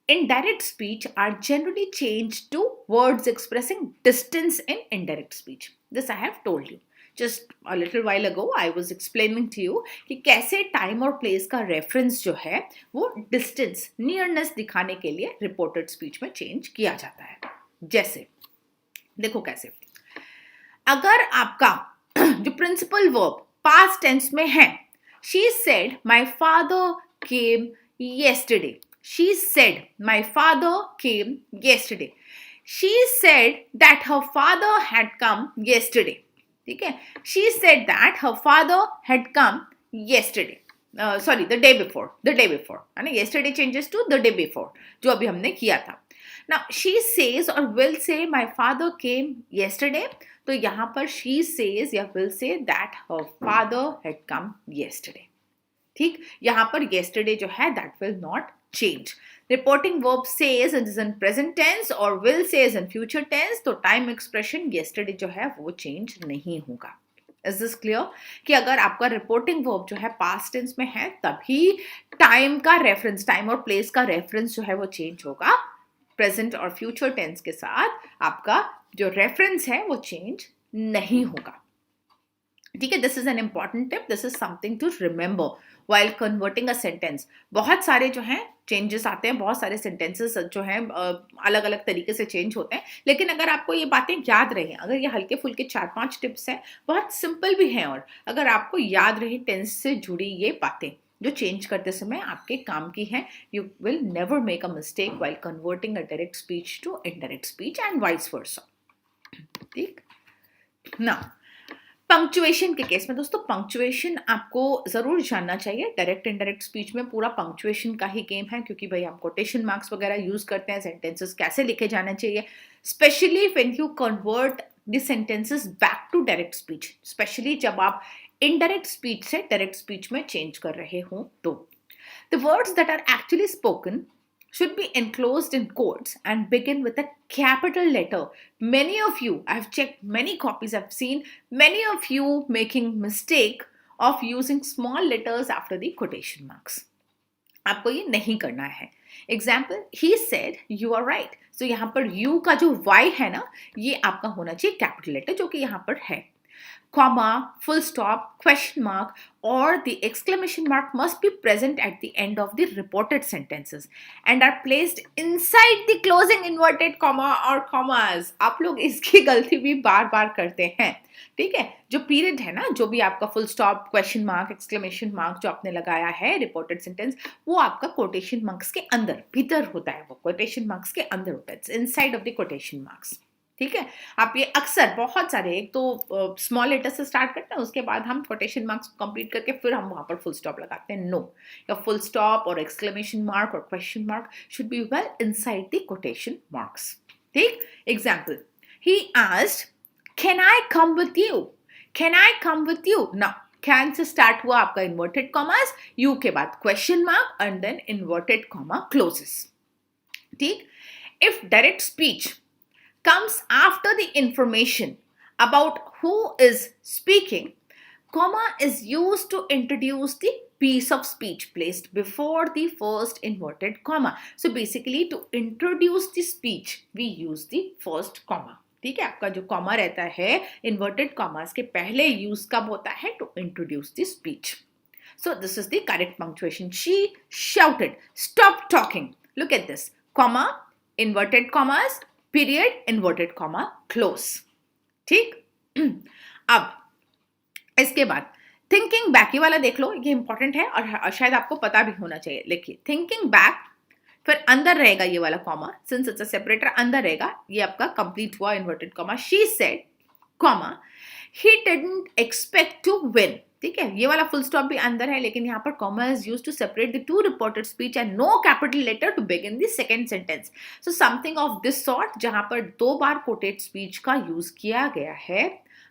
in direct speech are generally changed to words expressing distance in indirect speech. This I have told you. Just a little while ago I was explaining to you कि कैसे time और place का reference जो है वो distance, nearness दिखाने के लिए reported speech में change किया जाता है। जैसे देखो कैसे, अगर आपका जो principal verb past tense में है, she said my father came yesterday, She said my father came yesterday. She said that her father had come yesterday. ठीक है, she said that her father had come yesterday. Sorry, the day before. है ना, yesterday changes to the day before, जो अभी हमने किया था. Now she says or will say my father came yesterday. तो यहाँ पर she says या will say that her father had come yesterday. ठीक, यहाँ पर yesterday जो है that will not change. Reporting verb says is in present tense और will says in future tense, तो time expression yesterday जो है वो change नहीं होगा. Is this clear? कि अगर आपका reporting verb जो है past tense में है तभी time का reference, time और place का reference जो है वो change होगा. Present और future tense के साथ आपका जो reference है वो change नहीं होगा. ठीक है, this is an important tip, this is something to remember while converting a sentence. बहुत सारे जो हैं चेंजेस आते हैं, बहुत सारे सेंटेंसेस जो हैं अलग अलग तरीके से चेंज होते हैं, लेकिन अगर आपको ये बातें याद रही, अगर ये हल्के फुल्के 4-5 टिप्स हैं, बहुत सिंपल भी हैं, और अगर आपको याद रही टेंस से जुड़ी ये बातें जो चेंज करते समय आपके काम की हैं, you will never make a mistake while converting a direct speech to indirect speech and vice versa. ठीक ना, पंक्चुएशन के केस में दोस्तों, पंक्चुएशन आपको जरूर जानना चाहिए. डायरेक्ट इनडायरेक्ट स्पीच में पूरा पंक्चुएशन का ही गेम है, क्योंकि भाई हम कोटेशन मार्क्स वगैरह यूज करते हैं. सेंटेंसेस कैसे लिखे जाने चाहिए, specially when you convert the sentences back to direct speech, specially जब आप इनडायरेक्ट स्पीच से डायरेक्ट स्पीच में चेंज कर रहे हो. तो the words that are actually spoken should be enclosed in quotes and begin with a capital letter. Many of you, I've checked many copies, I've seen many of you making mistake of using small letters after the quotation marks. आपको ये नहीं करना है. Example, he said you are right. So यहाँ पर you का जो y है ना, ये आपका होना चाहिए capital letter, जो कि यहाँ पर है. Comma, full stop, question mark or the exclamation mark must be present at the end of the reported sentences and are placed inside the closing inverted comma or commas. आप लोग इसकी गलती भी बार बार करते हैं. ठीक है, जो पीरियड है ना, जो भी आपका full stop, question mark, exclamation mark जो आपने लगाया है रिपोर्टेड सेंटेंस, वो आपका कोटेशन मार्क्स के अंदर भीतर होता है. वो कोटेशन मार्क्स के अंदर होता है, inside of the quotation marks. ठीक है, आप ये अक्सर बहुत सारे, एक तो स्मॉल लेटर से स्टार्ट करते हैं, उसके बाद हम कोटेशन मार्क्स कंप्लीट करके फिर हम वहां पर फुल स्टॉप लगाते हैं. नो, योर फुल स्टॉप और एक्सक्लेमेशन मार्क और question mark should be well inside the quotation marks. ठीक, example, he asked can I come with you, can I come with you. Now can say start हुआ आपका inverted commas, you के बाद question mark and then inverted comma closes. ठीक, if direct speech comes after the information about who is speaking, comma is used to introduce the piece of speech placed before the first inverted comma. So basically to introduce the speech we use the first comma. ठीक है, आपका जो comma रहता है inverted commas के पहले use कब होता है, to introduce the speech. So this is the correct punctuation. She shouted, stop talking. Look at this, comma, inverted commas, period, inverted comma, close. ठीक, अब इसके बाद थिंकिंग बैक, ये वाला देख लो, ये इंपॉर्टेंट है और शायद आपको पता भी होना चाहिए. लिखिए थिंकिंग बैक, फिर अंदर रहेगा ये वाला comma, since it's a separator, अंदर रहेगा, ये आपका कंप्लीट हुआ inverted comma. She said comma he didn't expect to win. ठीक है, ये वाला फुल स्टॉप भी अंदर है, लेकिन यहाँ पर comma is used to separate the two reported speech and no capital letter to begin the second sentence. So something of this sort, जहां पर 2 बार कोटेड स्पीच का यूज किया गया है,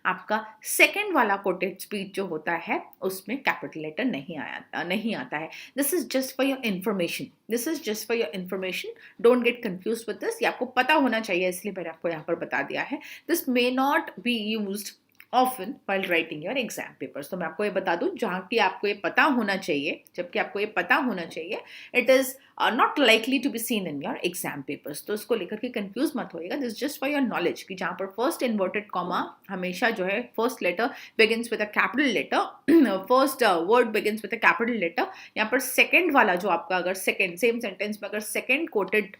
आपका सेकंड वाला कोटेड स्पीच जो होता है उसमें कैपिटल लेटर नहीं आता है. This is just for your information, this is just for your information. Don't get confuse with this, ये आपको पता होना चाहिए, इसलिए मैंने आपको यहाँ पर बता दिया है. This may not be used often while writing your exam papers. तो मैं आपको ये बता दूं, जहाँ की आपको ये पता होना चाहिए, जबकि आपको ये पता होना चाहिए, it is not likely to be seen in your exam papers. तो इसको लेकर के कंफ्यूज मत होइएगा. This just for your knowledge कि जहाँ पर फर्स्ट इन्वर्टेड कॉमा हमेशा जो है first letter begins with a capital letter, first word begins with a capital letter. यहाँ पर सेकेंड वाला जो आपका, अगर सेकेंड सेम सेंटेंस में अगर सेकेंड कोटेड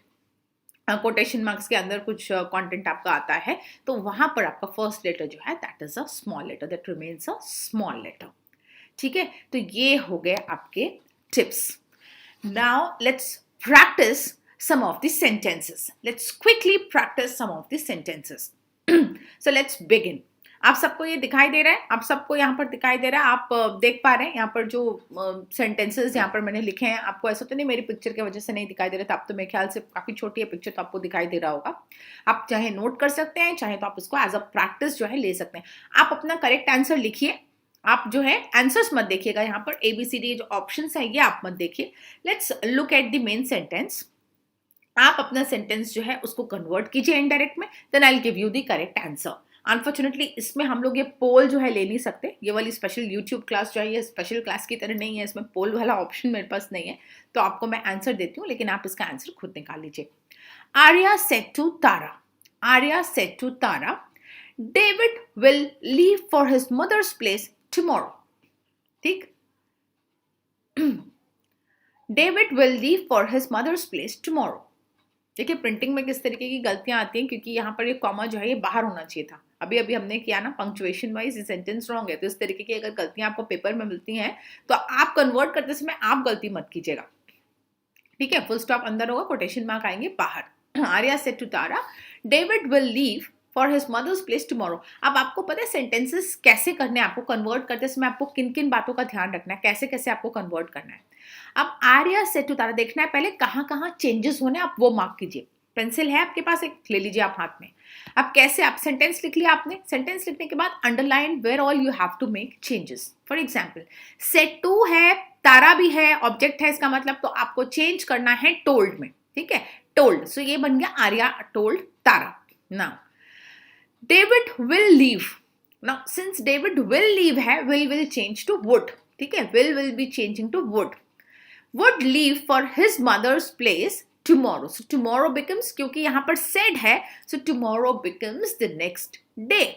कोटेशन मार्क्स के अंदर कुछ कंटेंट आपका आता है, तो वहां पर आपका फर्स्ट लेटर जो है that is a small letter, that remains a small letter. ठीक है, तो ये हो गए आपके tips. Now let's practice some of the sentences. Let's quickly practice some of the sentences. So let's begin. आप सबको ये दिखाई दे रहा है, आप सबको यहाँ पर दिखाई दे रहा है, आप देख पा रहे हैं यहाँ पर जो सेंटेंसेस यहाँ पर मैंने लिखे हैं. आपको ऐसा तो नहीं मेरी पिक्चर की वजह से नहीं दिखाई दे रहा था, आप तो मेरे ख्याल से काफी छोटी है पिक्चर, तो आपको दिखाई दे रहा होगा. आप चाहे नोट कर सकते हैं, चाहे तो आप इसको एज अ प्रैक्टिस जो है ले सकते हैं. आप अपना करेक्ट आंसर लिखिए. आप जो है आंसर्स मत देखिएगा, यहाँ पर ABCD जो ऑप्शंस है ये आप मत देखिए. Let's look at the main sentence. आप अपना सेंटेंस जो है उसको कन्वर्ट कीजिए इनडायरेक्ट में, then I will give you the correct answer. Unfortunately इसमें हम लोग ये पोल जो है ले नहीं सकते. ये वाली स्पेशल यूट्यूब क्लास जो है ये स्पेशल क्लास की तरह नहीं है, इसमें पोल वाला ऑप्शन मेरे पास नहीं है, तो आपको मैं आंसर देती हूँ, लेकिन आप इसका आंसर खुद निकाल लीजिए. Arya said to Tara, Arya said to Tara, David will leave for his mother's place tomorrow. ठीक, David will leave for his mother's place tomorrow. देखिए प्रिंटिंग में किस तरीके की गलतियां आती हैं, क्योंकि यहाँ पर ये कॉमा जो है ये बाहर होना चाहिए था. अभी अभी हमने किया ना पंक्चुएशन वाइज, ये सेंटेंस रॉन्ग है, तो इस तरीके की अगर गलतियां आपको पेपर में मिलती हैं तो आप कन्वर्ट करते समय आप गलती मत कीजिएगा. ठीक है, फुल स्टॉप अंदर होगा, कोटेशन मार्क आएंगे बाहर. Arya said to Tara, David will leave for his mother's place tomorrow. अब आपको पता है सेंटेंसेस कैसे करने हैं, आपको कन्वर्ट करते समय आपको किन किन बातों का ध्यान रखना है, कैसे कैसे आपको कन्वर्ट करना है. अब आर्या सेड टू तारा देखना है पहले कहाँ कहाँ चेंजेस होने, आप वो मार्क कीजिए. पेंसिल है आपके पास, एक ले लीजिए आप हाथ में. अब कैसे, आप सेंटेंस लिख लिया आपने, सेंटेंस लिखने के बाद underline where all you have to make changes. For example said to है, तारा भी है, ऑब्जेक्ट है, इसका मतलब तो आपको चेंज करना है टोल्ड में. ठीक है, टोल्ड, सो ये बन गया Arya told Tara. Now David will leave. Now since David will leave है, विल चेंज टू वुड. ठीक है, will be changing to would. Would leave for his mother's place tomorrow. So tomorrow becomes, क्योंकि यहाँ पर said है, so tomorrow becomes the next day.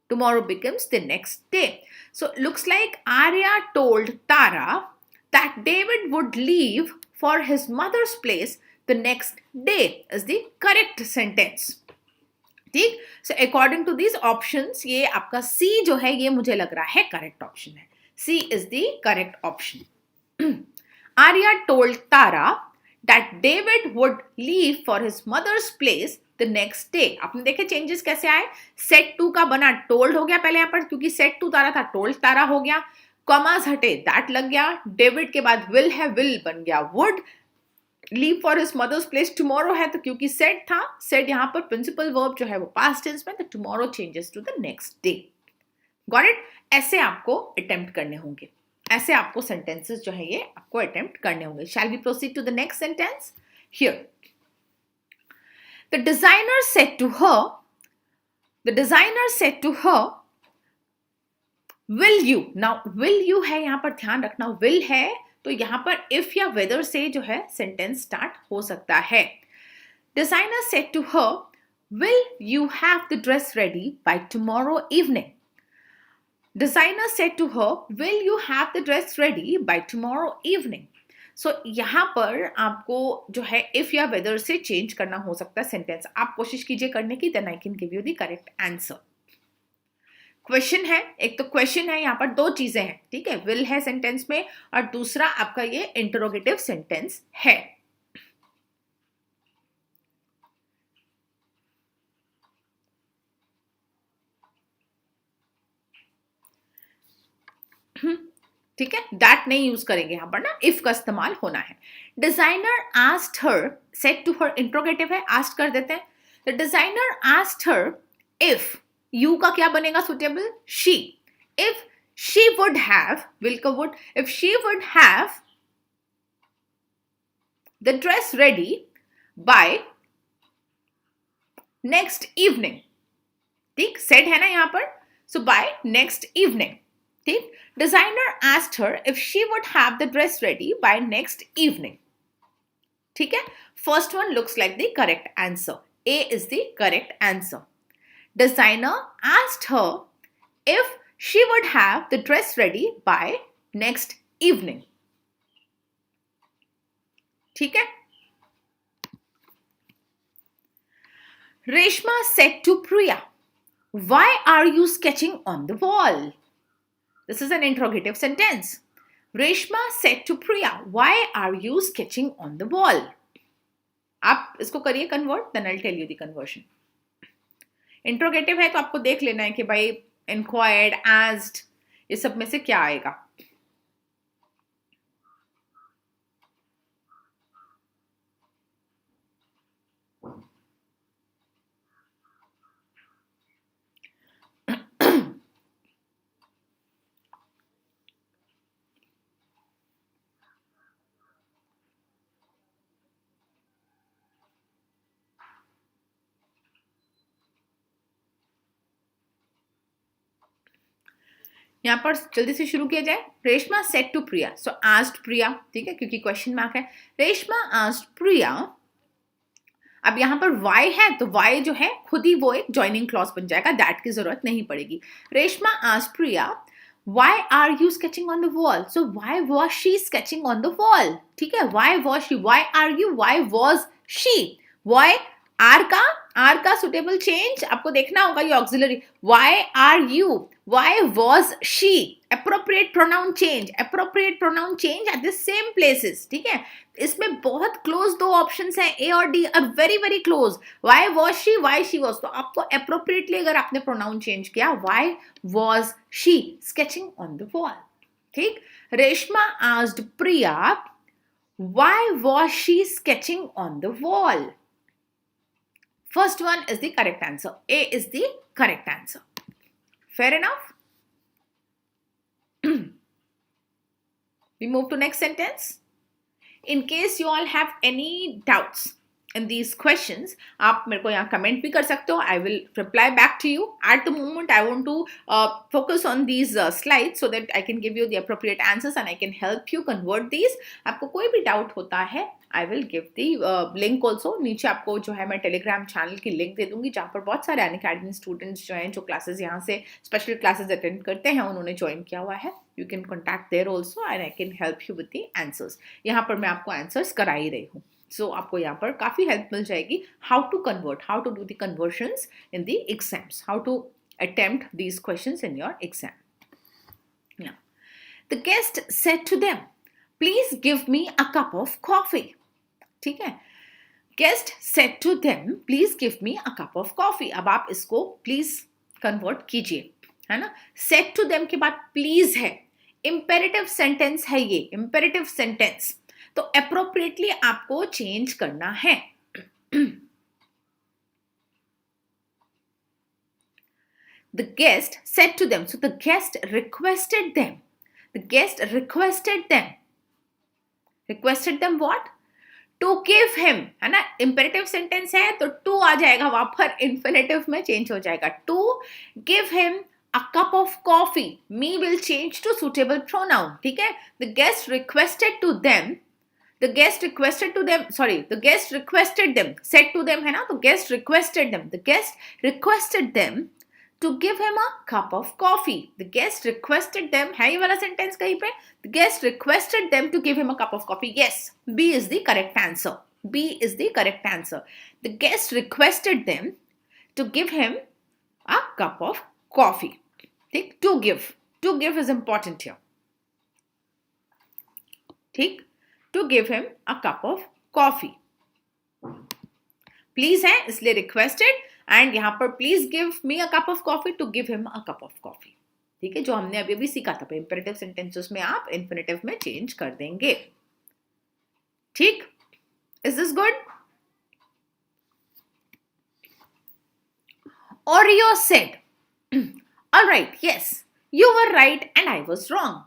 Tomorrow becomes the next day. So looks like Arya told Tara that David would leave for his mother's place the next day is the correct sentence. ठीक, so according to these options ये आपका C जो है ये मुझे लग रहा है correct option है. C is the correct option. Arya told Tara that David would leave for his mother's place the next day. आपने देखे चेंजेस कैसे आए, सेट टू का बना टोल्ड हो गया पहले यहाँ पर, क्योंकि सेट टू तारा था, टोल्ड तारा हो गया. कॉमास हटे, दैट लग गया. डेविड के बाद विल है, विल बन गया would. Leave for his mother's place tomorrow है, तो क्योंकि सेट था, सेट यहाँ पर प्रिंसिपल वर्ब जो है वो पास्ट टेंस में, तो tomorrow changes to the next day. Got it? ऐसे आपको अटेम्प्ट करने होंगे, ऐसे आपको सेंटेंसेस जो है ये आपको अटेम्प्ट करने होंगे. Shall we proceed to the next sentence. Here the designer said to her, the designer said to her, will you. Now will you है यहाँ पर, ध्यान रखना विल है, तो यहाँ पर इफ या वेदर से जो है सेंटेंस स्टार्ट हो सकता है. Designer said to her, will you have the dress ready by tomorrow evening. Designer said to her, will you have the dress ready by tomorrow evening? So यहाँ पर आपको जो है if या whether से change करना हो सकता है सेंटेंस. आप कोशिश कीजिए करने की, then I can give you the correct answer. Question है, एक तो क्वेश्चन है, यहाँ पर दो चीजें हैं. ठीक है, will है सेंटेंस में और दूसरा आपका ये इंटरोगेटिव सेंटेंस है. ठीक है, दैट नहीं यूज करेंगे यहाँ पर ना, इफ का इस्तेमाल होना है. Designer asked her, said to her interrogative है, आस्क्ड कर देते हैं. The designer asked her if, you का क्या बनेगा suitable, she. If she would have, will का would, if she would have the dress ready by next evening. ठीक, said है ना यहाँ पर, सो बाय नेक्स्ट इवनिंग. ठीक, designer asked her if she would have the dress ready by next evening. ठीक है, first one looks like the correct answer. A is the correct answer. Designer asked her if she would have the dress ready by next evening. ठीक है. Reshma said to Priya, why are you sketching on the wall? This is an interrogative sentence. Reshma said to Priya, why are you sketching on the wall? आप इसको करिए convert, then I tell you the conversion. Interrogative है तो आपको देख लेना है कि भाई इंक्वायर्ड, आस्क्ड, ये सब में से क्या आएगा. यहाँ पर जल्दी से शुरू किया जाए. Reshma said to Priya, so asked Priya, ठीक है, क्योंकि क्वेश्चन मार्क है. रेशमा आस्क्ड प्रिया. अब यहाँ पर वाई है तो वाई जो है खुद ही वो एक ज्वाइनिंग क्लॉज बन जाएगा, दैट की जरूरत नहीं पड़ेगी. Reshma asked Priya, why are you sketching on the wall? So why was she sketching on the wall? ठीक है, why was she, why are you, why was she, why are का suitable change आपको देखना होगा, ये auxiliary. Why are you, why was she, appropriate pronoun change, appropriate pronoun change at the same places. ठीक है, इसमें बहुत क्लोज दो ऑप्शंस हैं, ए और D are very very close. Why was she, why she was, तो आपको appropriately अगर आपने प्रोनाउन चेंज किया, why was she sketching on the wall. ठीक. Reshma asked Priya, why was she sketching on the wall. First one is the correct answer. A is the correct answer. Fair enough? We move to next sentence. In case you all have any doubts in these questions, आप मेरे को यहाँ comment भी कर सकते हो. I will reply back to you. At the moment, I want to focus on these slides so that I can give you the appropriate answers and I can help you convert these. आपको कोई भी doubt होता है, आई will give the link also. नीचे आपको जो है मैं टेलीग्राम चैनल की लिंक दे दूंगी, जहाँ पर बहुत सारे अनअकैडमी स्टूडेंट्स जो हैं, जो क्लासेस यहाँ से स्पेशल क्लासेस अटेंड करते हैं, उन्होंने ज्वाइन किया हुआ है. You can contact there also and I can help you with the answers. यहाँ पर मैं आपको आंसर्स करा ही रही हूँ, सो आपको यहाँ पर काफ़ी हेल्प मिल जाएगी. How to convert, how to do the conversions in the exams, how to attempt these questions in your exam. The guest said to them, please give me a cup of coffee. ठीक है, guest said to them, please give me a cup of coffee. अब आप इसको please convert कीजिए, है ना. Said to them के बाद प्लीज है, इंपेरेटिव सेंटेंस है ये, इंपेरेटिव सेंटेंस, तो अप्रोप्रिएटली आपको चेंज करना है. The guest said to them, so the guest requested them. The guest requested them. Requested them what? To give him, है ना. इंपेरेटिव सेंटेंस है तो टू आ जाएगा, वहां पर इन्फिनेटिव में चेंज हो जाएगा. To give him a cup of coffee, me will change to suitable pronoun. ठीक है, the guest requested to them, the guest requested to them, sorry, the guest requested them, said to them है ना, तो guest requested them, the guest requested them to give him a cup of coffee. The guest requested them है ये वाला sentence कहीं पे, the guest requested them to give him a cup of coffee. Yes, B is the correct answer. B is the correct answer. The guest requested them to give him a cup of coffee. ठीक, to give is important here. ठीक, to give him a cup of coffee. Please है इसलिए requested, and यहाँ पर please give me a cup of coffee, to give him a cup of coffee. ठीक है, जो हमने अभी अभी सीखा था, imperative sentences में आप infinitive में change कर देंगे. ठीक, is this good? Oreo said, all right, yes, you were right and I was wrong.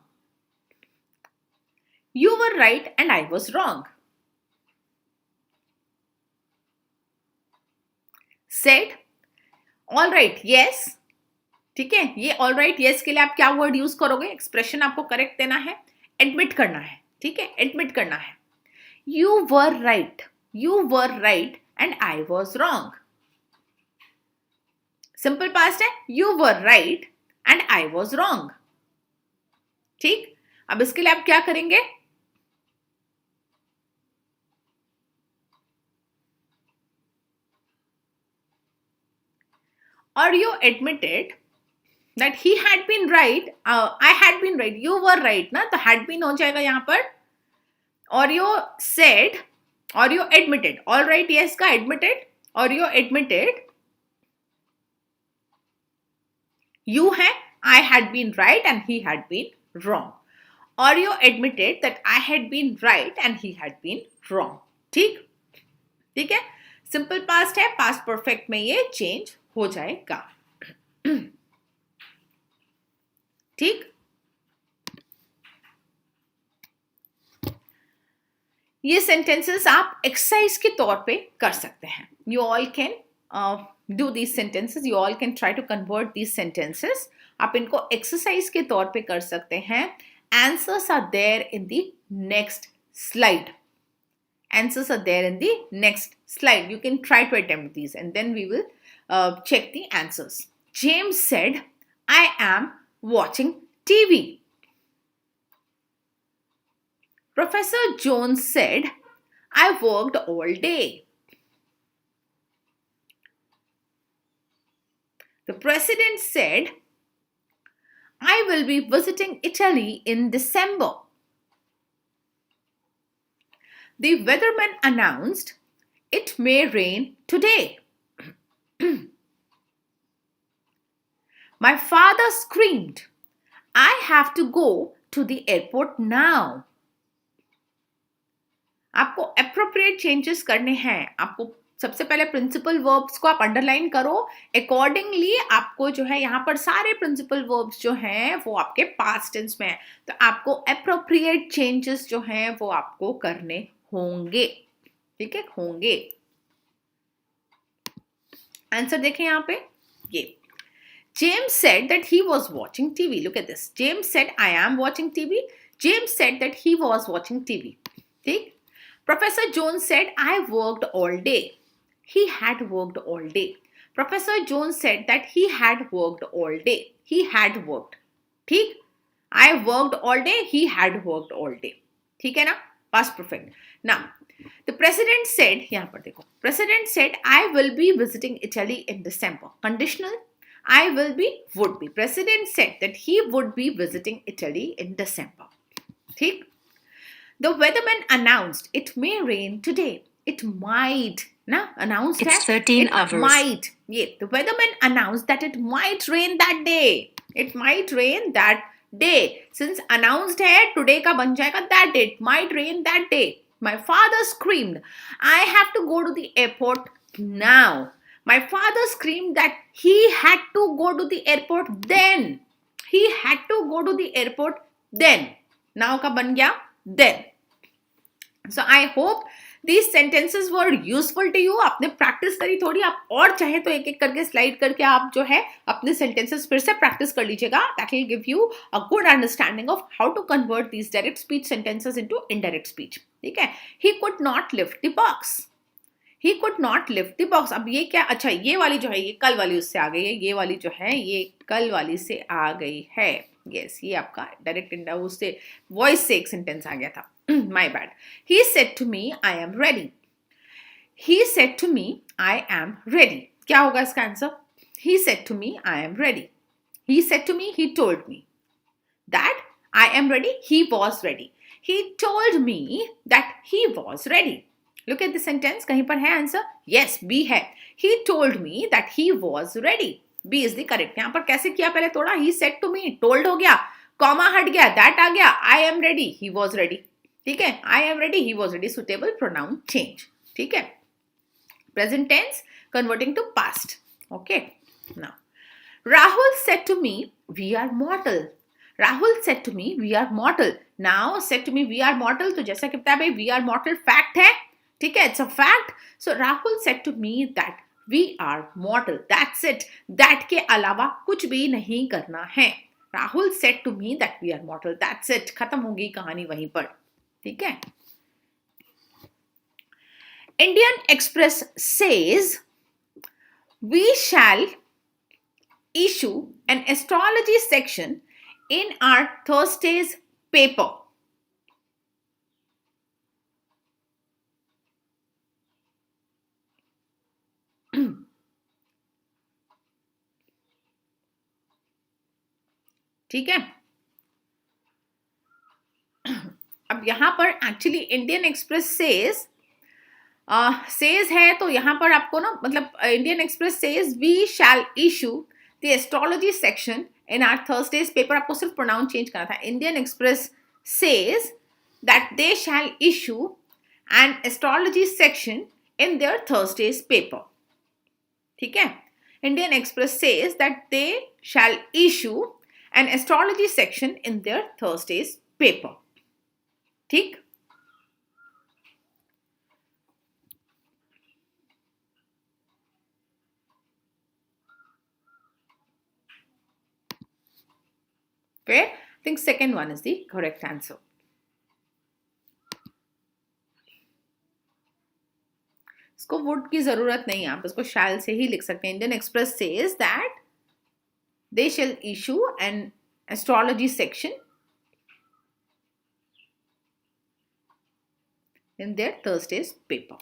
You were right and I was wrong. Said, all right, yes. ठीक है, ये all right, yes के लिए आप क्या वर्ड यूज करोगे? Expression आपको correct देना है, एडमिट करना है. ठीक है, एडमिट करना है. You were right and I was wrong. Simple past है, you were right and I was wrong. ठीक, अब इसके लिए आप क्या करेंगे? Oreo admitted that he had been right, I had been right, you were right ना, तो had been हो जाएगा यहाँ पर. Or you said, or you admitted. All right, yes का admitted, or you admitted you है I had been right and he had been wrong. Or you admitted that I had been right and he had been wrong. ठीक ठीक है. Simple past है, past perfect में ये change हो जाएगा. ठीक. ये सेंटेंसेस आप एक्सरसाइज के तौर पे कर सकते हैं. You all can do these sentences, you all can try to convert these sentences. आप इनको एक्सरसाइज के तौर पे कर सकते हैं. Answers are there in the next slide. Answers are there in the next slide. You can try to attempt these and then we will check the answers. James said, I am watching TV. Professor Jones said, I worked all day. The president said, I will be visiting Italy in December. The weatherman announced, it may rain today. My father screamed, I have to go to the airport now. आपको appropriate changes करने हैं. आपको सबसे पहले principal verbs को आप underline करो. Accordingly आपको जो है यहाँ पर सारे प्रिंसिपल वर्ब्स जो हैं वो आपके पास्ट टेंस में है. तो आपको appropriate changes जो हैं वो आपको करने होंगे. ठीक है, होंगे. आंसर देखें यहाँ पे. ये James said that he was watching TV. Look at this. James said I am watching TV. James said that he was watching TV. ठीक. Professor Jones said I worked all day. He had worked all day. Professor Jones said that he had worked all day. He had worked. ठीक. I worked all day. He had worked all day. ठीक है ना. Past perfect. Now, the president said, यहाँ पर देखो, president said, I will be visiting Italy in December. Conditional, I will be, would be. President said that he would be visiting Italy in December. ठीक? The weatherman announced, it may rain today. It might. ना, announced It's है. 13 it hours. Might. Yeah, the weatherman announced that it might rain that day. It might rain that day. Since announced है, today का बन जाएगा that day. It might rain that day. My father screamed, I have to go to the airport now. My father screamed that he had to go to the airport then. He had to go to the airport then. Now का बन गया then. So I hope these sentences were useful to you. आपने practice करी थोड़ी. आप और चाहे तो एक एक करके स्लाइड करके आप जो है अपने sentences फिर से प्रैक्टिस कर लीजिएगा. That will give you a good understanding of how to convert these direct speech sentences into indirect speech. ठीक है. He could not lift the box. He could not lift the box. अब ये क्या, अच्छा ये वाली जो है ये कल वाली उससे आ गई है. ये वाली जो है ये कल वाली से आ गई है. Yes, ये आपका डायरेक्ट उससे वॉइस से एक सेंटेंस आ गया था. My bad. He said to me, I am ready. He said to me, I am ready. क्या होगा इसका answer? He said to me, I am ready. He said to me, he told me that I am ready. He was ready. He told me that he was ready. Look at the sentence. कहीं पर है answer? Yes, B है. He told me that he was ready. B is the correct. यहाँ पर कैसे किया पहले थोड़ा? He said to me, told हो गया, कॉमा हट गया, that आ गया, I am ready, he was ready. ठीक है. I am ready, he was ready. Suitable pronoun change. ठीक है. Present tense converting to past. Okay. Now, Rahul said to me, we are mortal. Rahul said to me, we are mortal. Now, said to me, we are mortal. तो जैसा कि बताया भाई, we are mortal fact है. ठीक है. It's a fact. So, Rahul said to me that we are mortal. That's it. That के अलावा कुछ भी नहीं करना है. Rahul said to me that we are mortal. That's it. खत्म हो गई कहानी वहीं पर. ठीक है. Indian Express says we shall issue an astrology section in our Thursday's paper. ठीक है. अब यहाँ पर एक्चुअली इंडियन एक्सप्रेस सेज है, तो यहाँ पर आपको ना मतलब Indian Express says we shall issue the astrology section in our Thursday's paper. आपको सिर्फ प्रोनाउन चेंज करना था. Indian Express says that they shall issue an astrology section in their Thursday's paper. ठीक है. Indian Express says that they shall issue an astrology section in their Thursday's paper. ठीक. Fair? I think second one is the correct answer. इसको would की जरूरत नहीं है, आप इसको शैल से ही लिख सकते हैं. Indian Express says that they shall issue an astrology section in their Thursday's paper.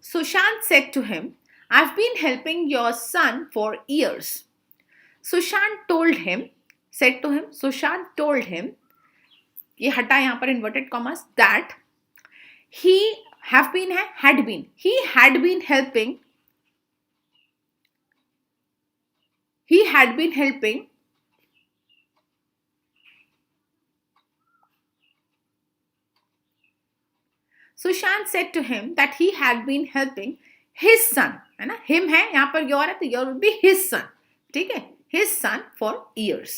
Sushant said to him, I've been helping your son for years. Sushant told him, said to him, Sushant told him, ये हटा यहाँ पर inverted commas, that he have been है, had been. He had been helping Sushant said to him that he had been helping his son, है ना, him है यहाँ पर your है तो your will be his son. ठीक है, his son for years.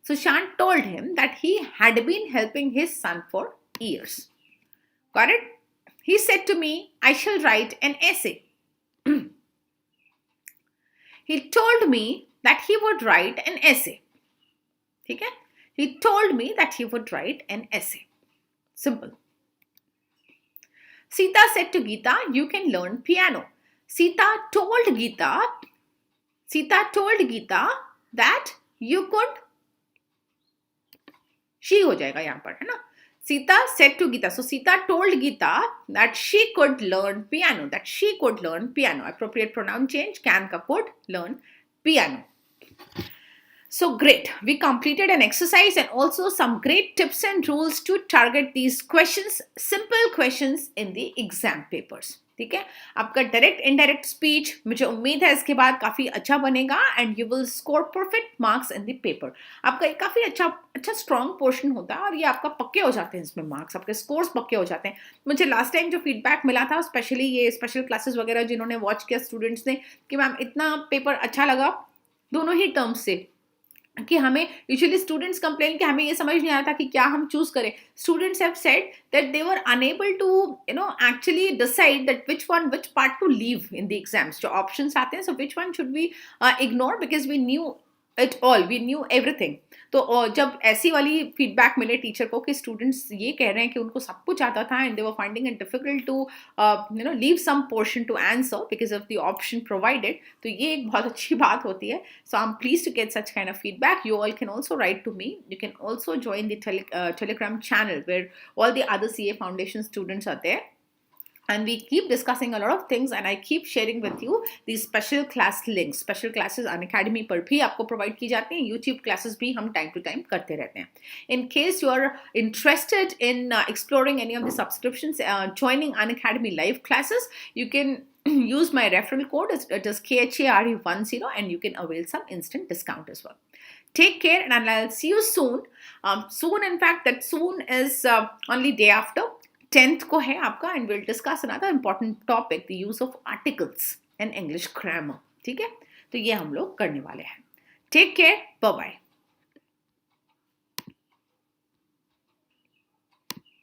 Sushant told him that he had been helping his son for years. Got it? He said to me, I shall write an essay. He told me that he would write an essay. ठीक है, he told me that he would write an essay. Simple. Sita said to Geeta, you can learn piano. Sita told Geeta that you could, she हो जाएगा यहाँ पर, है ना. Sita said to Geeta, so Sita told Geeta that she could learn piano. Appropriate pronoun change, can ka could learn piano. So great, we completed an exercise and also some great tips and rules to target these questions, simple questions in the exam papers. ठीक है, आपका direct indirect speech मुझे उम्मीद है इसके बाद काफी अच्छा बनेगा and you will score perfect marks in the paper. आपका ये काफी अच्छा स्ट्रॉन्ग पोर्शन होता है और ये आपका पक्के हो जाते हैं, इसमें मार्क्स आपके स्कोर्स पक्के हो जाते हैं. मुझे लास्ट टाइम जो फीडबैक मिला था स्पेशली ये स्पेशल क्लासेस वगैरह जिन्होंने वॉच किया स्टूडेंट्स ने कि मैम इतना पेपर अच्छा लगा दोनों ही टर्म्स से कि हमें यूजुअली स्टूडेंट्स कंप्लेन कि हमें ये समझ नहीं आया था कि क्या हम चूज करें. Students have said that they were unable to actually decide that which part to leave in the exams. जो ऑप्शंस आते हैं, so which one should we ignore because we knew it all, we knew everything. तो जब ऐसी वाली feedback मिले teacher को कि स्टूडेंट्स ये कह रहे हैं कि उनको सब कुछ आता था and they were finding it difficult to leave some portion to answer because of the option provided, तो ये एक बहुत अच्छी बात होती है. So I am please to get such kind of feedback. You all can also write to me. You can also join the Telegram channel where all the other CA foundation students आते हैं. And we keep discussing a lot of things and I keep sharing with you these special class links. Special classes Unacademy पर भी आपको provide की जाती हैं. YouTube classes भी हम time to time करते रहते हैं. In case you are interested in exploring any of the subscriptions, joining Unacademy live classes, you can use my referral code. It is KHARE10 and you can avail some instant discount as well. Take care and I'll see you soon. Soon, in fact, that soon is only day after. 10th को है आपका and will discuss another important topic, the use of articles in English grammar. ठीक है, तो ये हम लोग करने वाले हैं. Take care, bye bye.